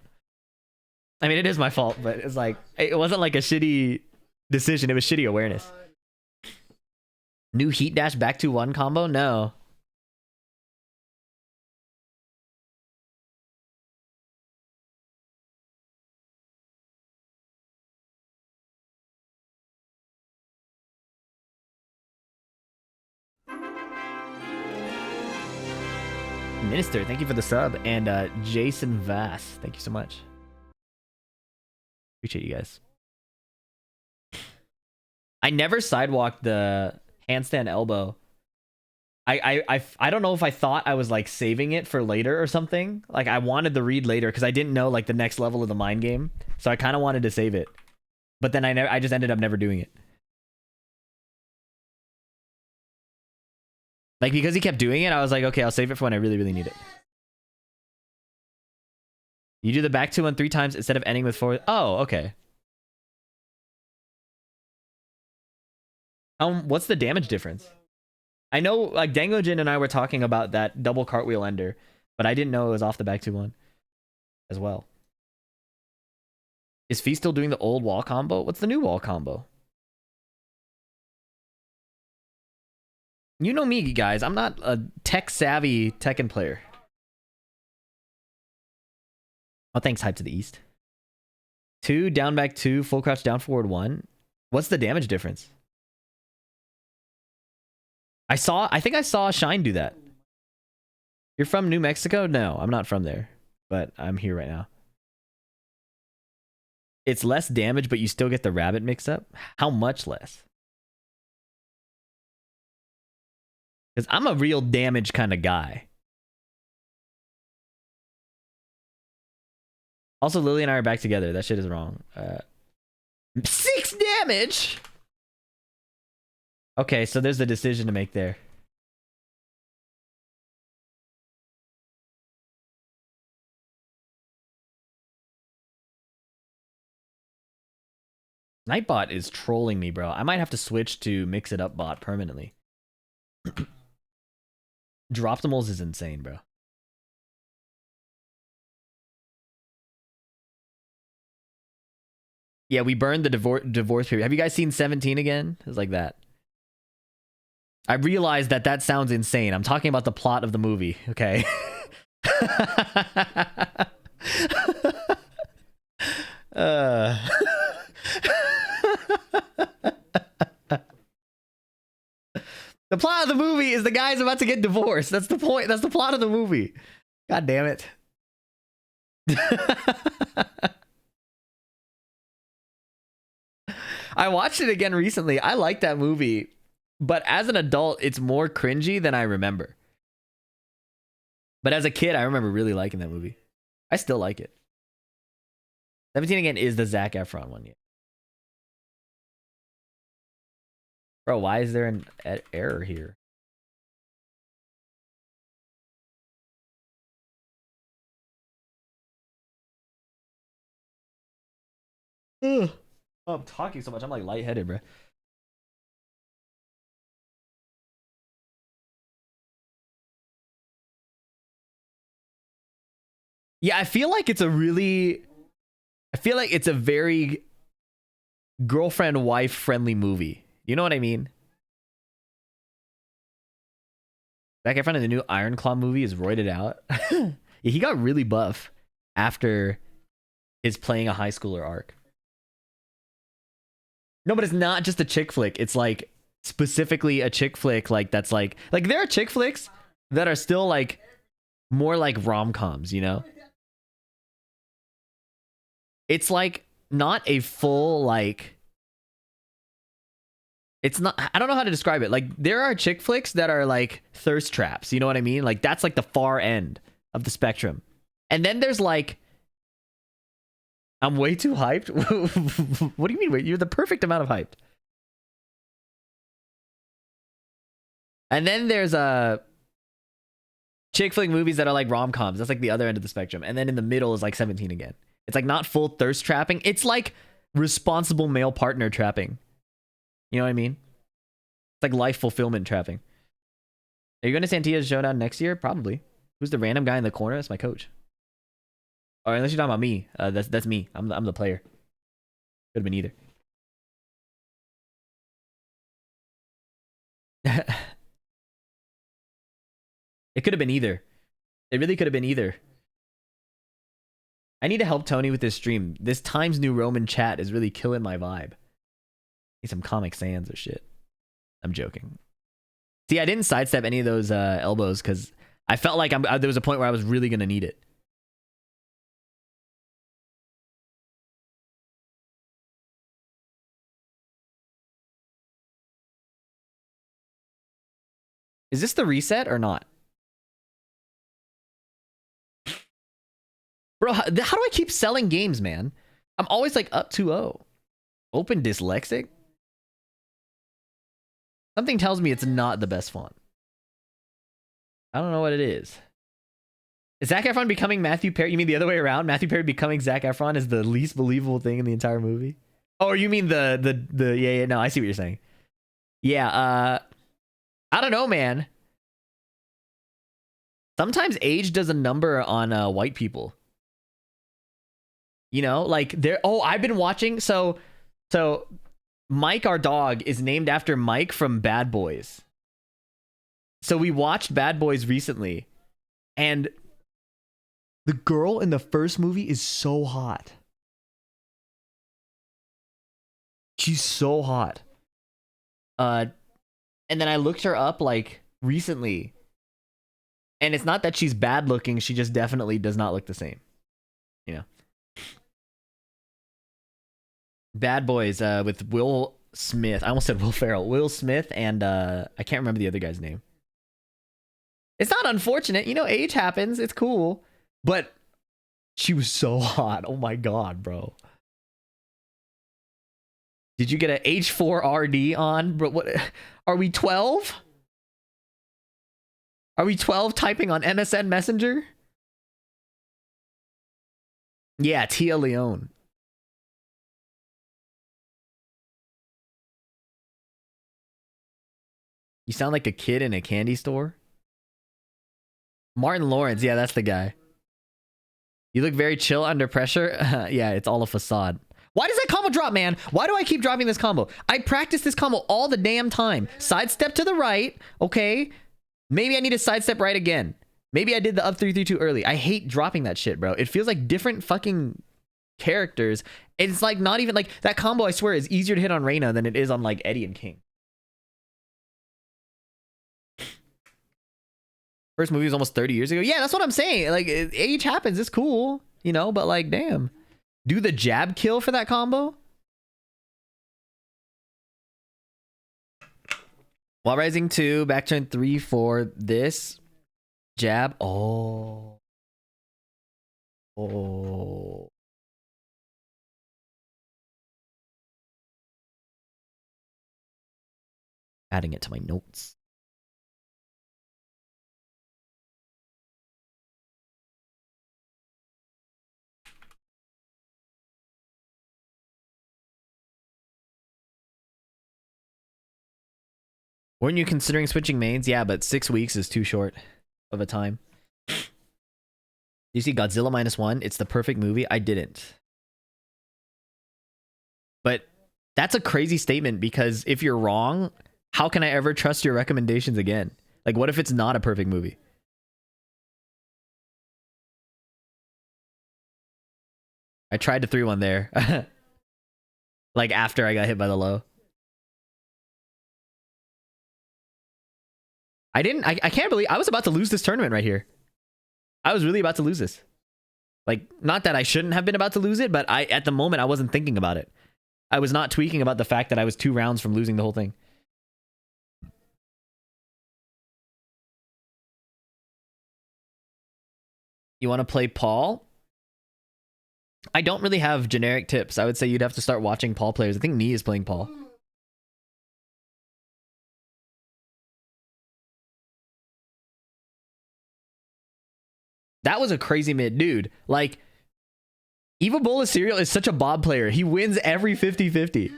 I mean, it is my fault, but it's like, it wasn't like a shitty decision. It was shitty awareness. New heat dash back to one combo? No. Minister, thank you for the sub. And Jason Vass, thank you so much. Appreciate you guys. I never sidewalked the handstand elbow. I don't know if I thought I was like saving it for later or something. Like I wanted the read later because I didn't know like the next level of the mind game. So I kind of wanted to save it. But then I just ended up never doing it. Like, because he kept doing it, I was like, okay, I'll save it for when I really, really need it. You do the back 2-1 3 times instead of ending with forward. Oh, okay. What's the damage difference? I know, like, Dangojin and I were talking about that double cartwheel ender, but I didn't know it was off the back 2-1 as well. Is Fee still doing the old wall combo? What's the new wall combo? You know me, guys. I'm not a tech-savvy Tekken player. Oh, thanks, Hype to the East. 2, down back 2, full crouch down forward 1. What's the damage difference? I think I saw Shine do that. You're from New Mexico? No, I'm not from there. But I'm here right now. It's less damage, but you still get the rabbit mix-up? How much less? Because I'm a real damage kind of guy. Also, Lily and I are back together. That shit is wrong. 6 damage? Okay, so there's a decision to make there. Nightbot is trolling me, bro. I might have to switch to Mix It Up bot permanently. Droptimals is insane, bro. Yeah, we burned the divorce period. Have you guys seen 17 again? It's like that. I realized that sounds insane. I'm talking about the plot of the movie, okay? The plot of the movie is the guy's about to get divorced. That's the point. That's the plot of the movie. God damn it. I watched it again recently. I like that movie, but as an adult, it's more cringy than I remember. But as a kid, I remember really liking that movie. I still like it. 17 Again is the Zac Efron one. Yeah. Bro, why is there an error here? Ugh. Oh, I'm talking so much. I'm like lightheaded, bro. Yeah, I feel like it's a very girlfriend wife friendly movie. You know what I mean? Zac Efron in the new Iron Claw movie is roided out. Yeah, he got really buff after his playing a high schooler arc. No, but it's not just a chick flick. It's like specifically a chick flick like that's like there are chick flicks that are still like more like rom-coms, you know? It's like not a full like it's not, I don't know how to describe it. Like there are chick flicks that are like thirst traps, you know what I mean? Like that's like the far end of the spectrum. And then there's like I'm way too hyped. What do you mean? Wait, you're the perfect amount of hyped. And then there's chick flick movies that are like rom-coms. That's like the other end of the spectrum. And then in the middle is like 17 Again. It's like not full thirst trapping. It's like responsible male partner trapping. You know what I mean? It's like life fulfillment trapping. Are you going to Santia's Showdown next year? Probably. Who's the random guy in the corner? That's my coach. Or unless you're talking about me. That's me. I'm the player. Could have been either. It could have been either. It really could have been either. I need to help Tony with this stream. This Times New Roman chat is really killing my vibe. Need some Comic Sans or shit. I'm joking. See, I didn't sidestep any of those elbows because I felt like there was a point where I was really going to need it. Is this the reset or not? Bro, how do I keep selling games, man? I'm always like up 2-0. Open dyslexic? Something tells me it's not the best font. I don't know what it is. Is Zac Efron becoming Matthew Perry? You mean the other way around? Matthew Perry becoming Zac Efron is the least believable thing in the entire movie? Oh, you mean yeah, no, I see what you're saying. Yeah, I don't know, man. Sometimes age does a number on white people. You know, like I've been watching. So Mike, our dog, is named after Mike from Bad Boys. So we watched Bad Boys recently, and the girl in the first movie is so hot. She's so hot. And then I looked her up like recently, and it's not that she's bad looking, she just definitely does not look the same. You know. Bad Boys with Will Smith. I almost said Will Ferrell. Will Smith and I can't remember the other guy's name. It's not unfortunate, you know, age happens, it's cool. But she was so hot. Oh my god, bro. Did you get an H4RD on? Bro, what are we 12? Are we 12 typing on MSN Messenger? Yeah, Tia Leone. You sound like a kid in a candy store. Martin Lawrence, yeah, that's the guy. You look very chill under pressure. Yeah, it's all a facade. Why does that combo drop, man? Why do I keep dropping this combo? I practice this combo all the damn time. Sidestep to the right, okay? Maybe I need to sidestep right again. Maybe I did the up 3-3 too early. I hate dropping that shit, bro. It feels like different fucking characters. It's like not even like that combo, I swear, is easier to hit on Reyna than it is on like Eddie and King. First movie was almost 30 years ago. Yeah, that's what I'm saying. Like, age happens. It's cool, you know, but like, damn. Do the jab kill for that combo? While Rising 2, back turn 3, 4. This jab. Oh. Oh. Adding it to my notes. Weren't you considering switching mains? Yeah, but 6 weeks is too short of a time. You see Godzilla -1? It's the perfect movie. I didn't. But that's a crazy statement because if you're wrong, how can I ever trust your recommendations again? Like, what if it's not a perfect movie? I tried to 3-1 there. Like, after I got hit by the low. I can't believe I was about to lose this tournament right here. I was really about to lose this. Like, not that I shouldn't have been about to lose it, but at the moment I wasn't thinking about it. I was not tweaking about the fact that I was 2 rounds from losing the whole thing. You want to play Paul? I don't really have generic tips. I would say you'd have to start watching Paul players. I think Nee is playing Paul. That was a crazy mid, dude. Like, Evil Bowl of Cereal is such a Bob player. He wins every 50-50.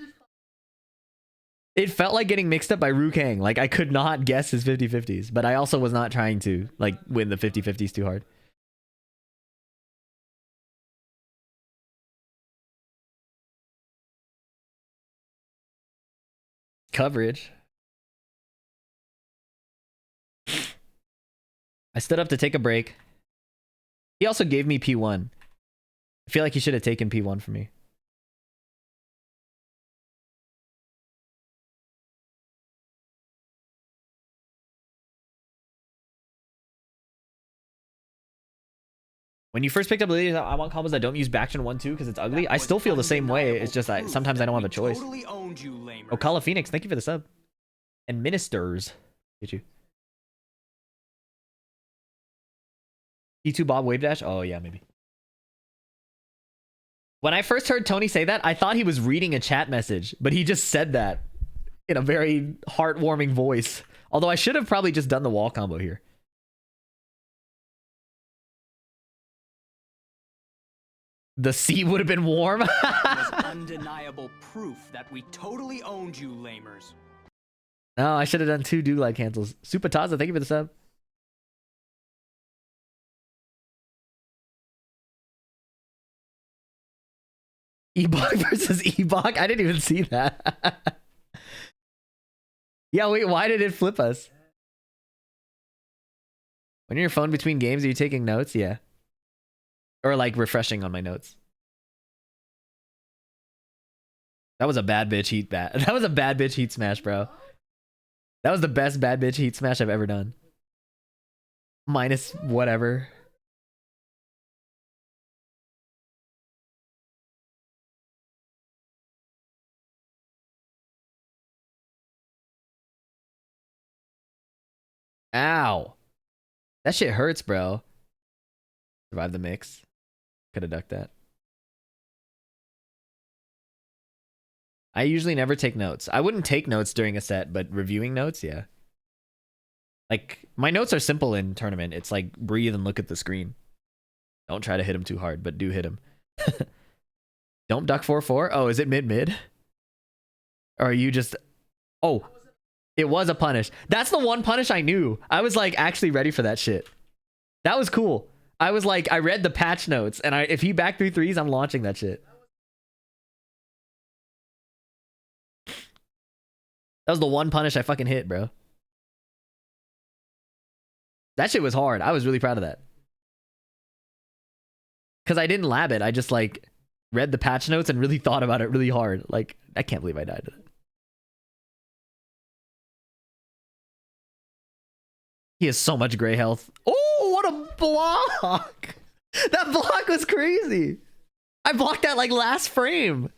It felt like getting mixed up by Ru Kang. Like, I could not guess his 50-50s, but I also was not trying to, like, win the 50-50s too hard. Coverage. I stood up to take a break. He also gave me P1. I feel like he should have taken P1 from me. When you first picked up Lilies, I want combos that don't use Backstream 1-2 because it's ugly. I still feel the same way. It's just sometimes I don't have a choice. Oh, Call of Phoenix, thank you for the sub. And Ministers. Get you. P2 Bob Wave Dash? Oh, yeah, maybe. When I first heard Tony say that, I thought he was reading a chat message, but he just said that in a very heartwarming voice. Although I should have probably just done the wall combo here. The seat would have been warm. Was undeniable proof that we totally owned you, lamers. No, I should have done 2 do-glide cancels. Supataza, thank you for the sub. Ebok versus Ebok? I didn't even see that. Yeah, wait, why did it flip us? When you're your phone between games, are you taking notes? Yeah. Or like refreshing on my notes. That was a bad bitch heat bat. That was a bad bitch heat smash, bro. That was the best bad bitch heat smash I've ever done. Minus whatever. Ow. That shit hurts, bro. Survive the mix. Could have ducked that. I usually never take notes. I wouldn't take notes during a set, but reviewing notes, yeah. Like, my notes are simple in tournament. It's like, breathe and look at the screen. Don't try to hit him too hard, but do hit him. Don't duck 4-4. Oh, is it mid-mid? Or are you just... Oh, it was a punish. That's the one punish I knew. I was like actually ready for that shit. That was cool. I was like, I read the patch notes, and if he back 3-3s, I'm launching that shit. That was the one punish I fucking hit, bro. That shit was hard. I was really proud of that. Because I didn't lab it. I just like read the patch notes and really thought about it really hard. Like, I can't believe I died to that. He has so much gray health. Oh, what a block! That block was crazy. I blocked that like last frame.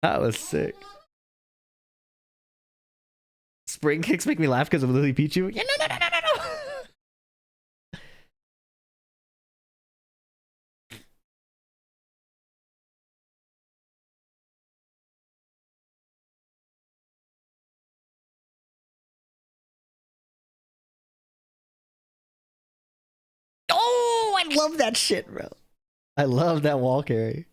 That was sick. Spring kicks make me laugh because of Lily Pichu. Yeah, no. Oh, I love that shit, bro. I love that wall carry.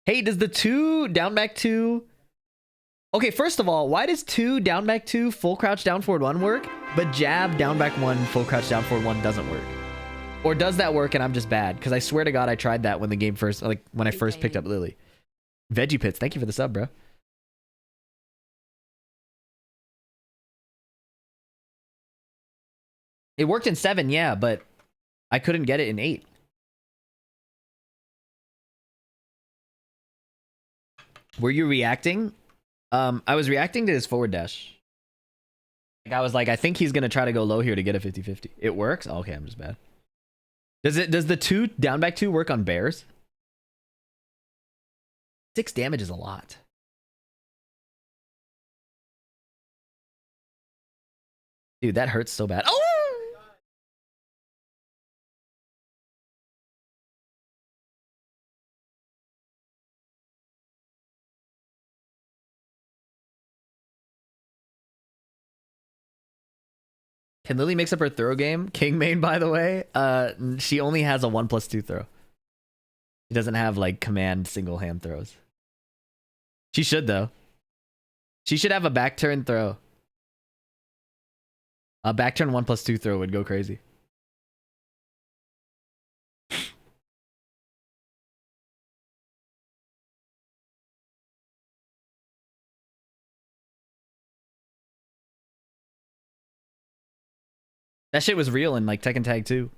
Hey, does the 2 down back 2... Okay, first of all, why does 2 down back 2 full crouch down forward 1 work, but jab down back 1 full crouch down forward 1 doesn't work? Or does that work and I'm just bad? Because I swear to God I tried that when the game first, like when I first picked up Lily. Veggie Pits, thank you for the sub, bro. It worked in 7, yeah, but I couldn't get it in 8. Were you reacting? I was reacting to his forward dash. Like I was like, I think he's gonna try to go low here to get a 50-50. It works? Oh, okay, I'm just bad. Does the 2 down back 2 work on bears? 6 damage is a lot. Dude, that hurts so bad. Oh! Can Lily mix up her throw game? King main, by the way. She only has a 1+2 throw. She doesn't have like command single hand throws. She should though. She should have a back turn throw. A back turn 1+2 throw would go crazy. That shit was real in like Tekken Tag 2.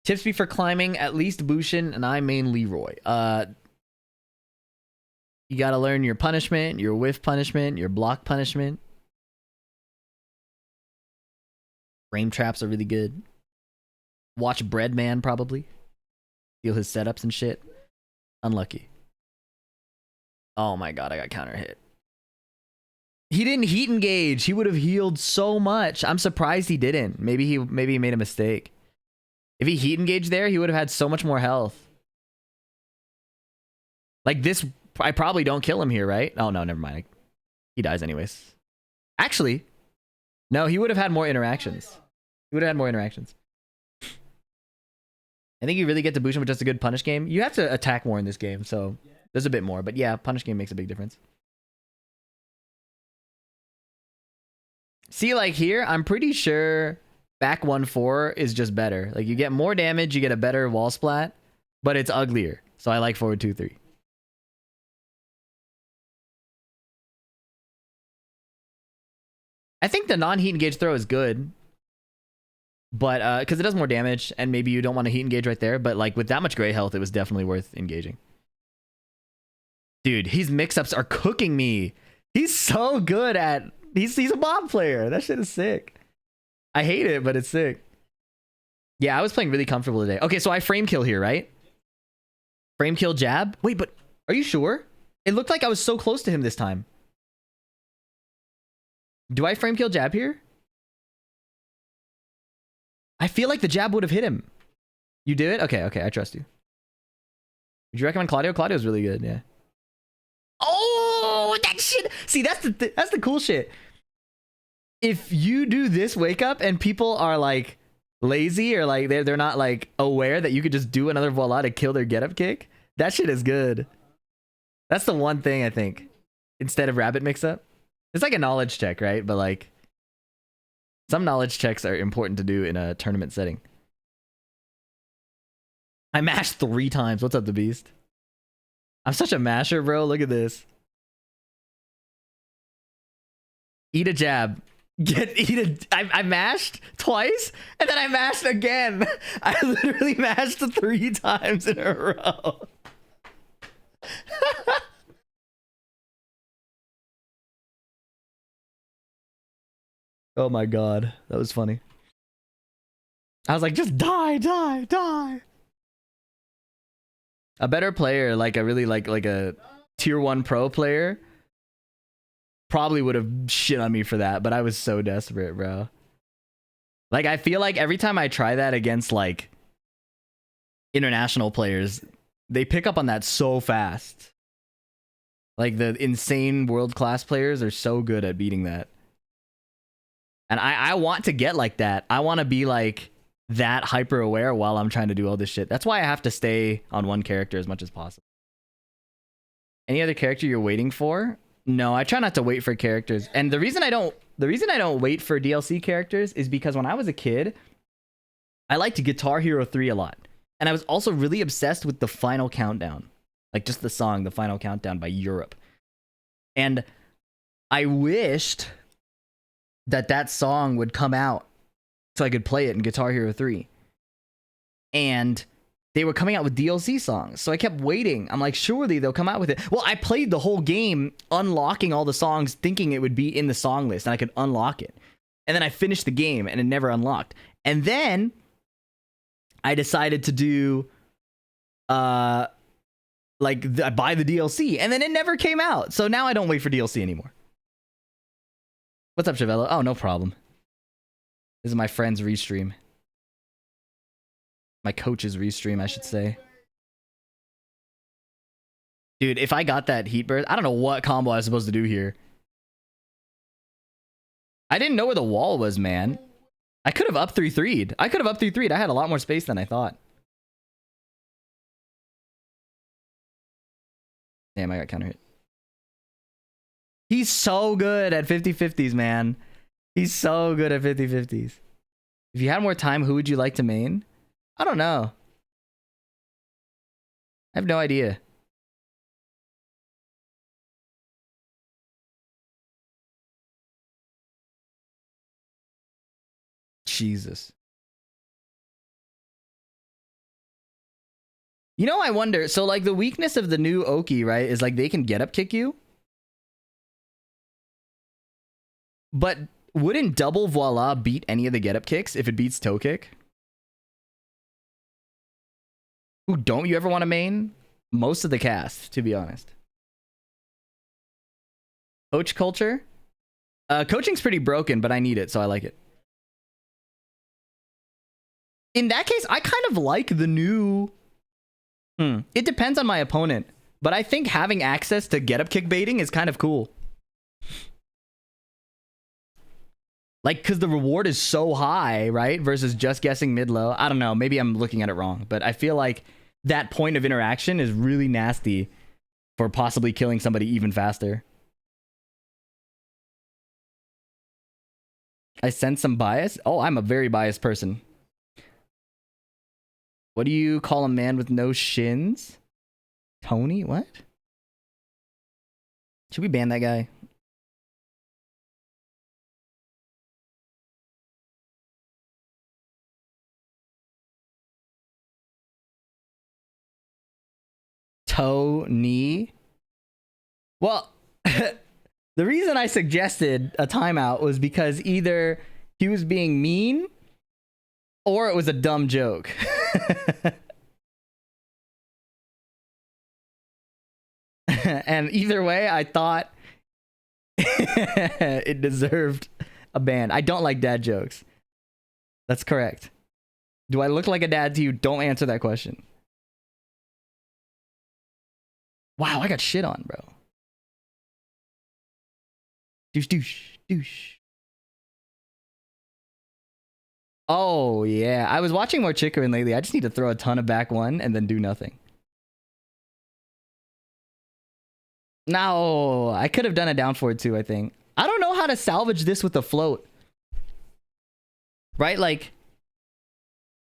Tips be for climbing, at least Bushin, and I main Leroy. You gotta learn your punishment, your whiff punishment, your block punishment. Frame traps are really good. Watch Breadman probably. Feel his setups and shit. Unlucky. Oh my god, I got counter hit. He didn't heat engage. He would have healed so much. I'm surprised he didn't. Maybe he made a mistake. If he heat engaged there, he would have had so much more health. Like this, I probably don't kill him here, right? Oh no, never mind. He dies anyways. Actually, no, he would have had more interactions. He would have had more interactions. I think you really get to boost him with just a good punish game. You have to attack more in this game, so there's a bit more. But yeah, punish game makes a big difference. See, like here, I'm pretty sure back 1-4 is just better. Like you get more damage, you get a better wall splat, but it's uglier. So I like forward 2-3. I think the non-heat engage throw is good, but because it does more damage, and maybe you don't want to heat engage right there. But like with that much gray health, it was definitely worth engaging. Dude, his mix-ups are cooking me. He's so good at. He's a Bob player. That shit is sick. I hate it, but it's sick. Yeah, I was playing really comfortable today. Okay, so I frame kill here, right? Frame kill jab. Wait, but are you sure? It looked like I was so close to him this time. Do I frame kill jab here? I feel like the jab would have hit him. You do it? Okay, I trust you. Would you recommend Claudio? Claudio's really good, yeah. Oh, that shit. See, that's the cool shit. If you do this wake up and people are like lazy or like they're not like aware that you could just do another voila to kill their get up kick, that shit is good. That's the one thing I think. Instead of rabbit mix up. It's like a knowledge check, right? But like some knowledge checks are important to do in a tournament setting. I mashed 3 times. What's up, the beast? I'm such a masher, bro. Look at this. Eat a jab. I mashed twice, and then I mashed again. I literally mashed 3 times in a row. Oh my god, that was funny. I was like, just die, die, die. A better player, like a really like a tier 1 pro player, probably would have shit on me for that, but I was so desperate, bro. Like, I feel like every time I try that against like international players, they pick up on that so fast. Like, the insane world-class players are so good at beating that. And I want to get like that. I want to be like that hyper aware while I'm trying to do all this shit. That's why I have to stay on one character as much as possible. Any other character you're waiting for? No, I try not to wait for characters. And the reason I don't wait for DLC characters is because when I was a kid, I liked Guitar Hero 3 a lot. And I was also really obsessed with the Final Countdown. Like, just the song, The Final Countdown by Europe. And I wished that song would come out so I could play it in Guitar Hero 3. And they were coming out with DLC songs. So I kept waiting. I'm like, surely they'll come out with it. Well, I played the whole game unlocking all the songs, thinking it would be in the song list and I could unlock it. And then I finished the game and it never unlocked. And then I decided to do buy the DLC, and then it never came out. So now I don't wait for DLC anymore. What's up, Chavello? Oh, no problem. This is my friend's restream. My coach's restream, I should say. Dude, if I got that heat burst, I don't know what combo I was supposed to do here. I didn't know where the wall was, man. I could have up 3-3'd. I had a lot more space than I thought. Damn, I got counter hit. He's so good at 50-50s, man. He's so good at 50-50s. If you had more time, who would you like to main? I don't know. I have no idea. Jesus. You know, I wonder, so like the weakness of the new Oki, right, is like they can get up kick you. But wouldn't double voila beat any of the get up kicks if it beats toe kick? Who don't you ever want to main? Most of the cast, to be honest. Coach culture? Coaching's pretty broken, but I need it, so I like it. In that case, I kind of like the new... It depends on my opponent, but I think having access to get up kick baiting is kind of cool. Like, because the reward is so high, right? Versus just guessing mid-low. I don't know. Maybe I'm looking at it wrong, but I feel like that point of interaction is really nasty for possibly killing somebody even faster. I sense some bias. Oh, I'm a very biased person. What do you call a man with no shins? Tony? What? Should we ban that guy? Tony? Well, the reason I suggested a timeout was because either he was being mean or it was a dumb joke. And either way, I thought it deserved a ban. I don't like dad jokes. That's correct. Do I look like a dad to you? Don't answer that question. Wow, I got shit on, bro. Douche, douche, douche. Oh, yeah. I was watching more Chicorin lately. I just need to throw a ton of back one and then do nothing. No, I could have done a down forward too, I think. I don't know how to salvage this with the float. Right? Like,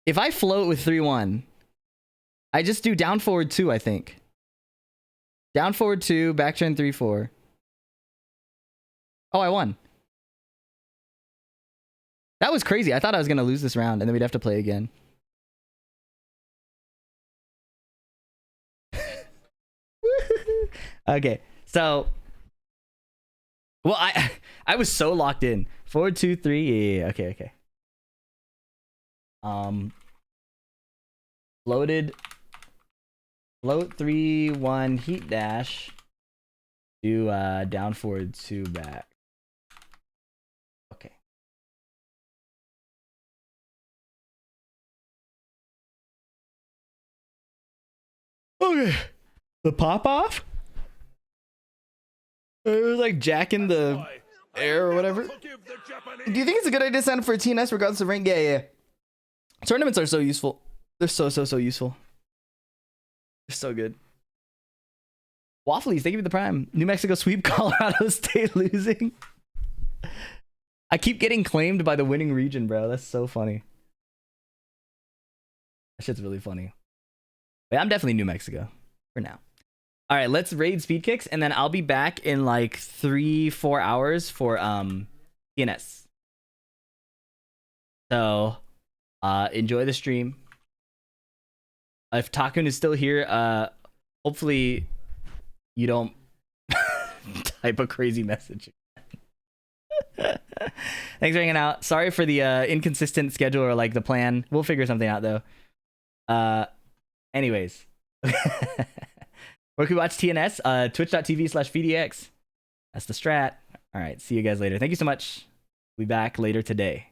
if I float with 3-1, I just do down forward 2, I think. Down forward 2, back turn 3-4. Oh, I won. That was crazy. I thought I was going to lose this round and then we'd have to play again. Okay, so Well, I was so locked in. 4, 2, 3. Yeah. Okay. Float 3, 1, heat dash. Do down forward 2 back. Okay. Okay. The pop off? It was like jacking the air or whatever. Do you think it's a good idea to sign up for a TNS regardless of rank? Yeah. Tournaments are so useful. They're so useful. They're so good. Wafflies, thank you for the prime. New Mexico sweep, Colorado State losing. I keep getting claimed by the winning region, bro. That's so funny. That shit's really funny. But I'm definitely New Mexico for now. All right, let's raid speed kicks, and then I'll be back in like 3-4 hours for TNS. So enjoy the stream. If Takun is still here, hopefully you don't type a crazy message. Thanks for hanging out. Sorry for the inconsistent schedule or like the plan. We'll figure something out though. Anyways. Where can we watch TNS? Twitch.tv/VDX. That's the strat. All right. See you guys later. Thank you so much. We'll be back later today.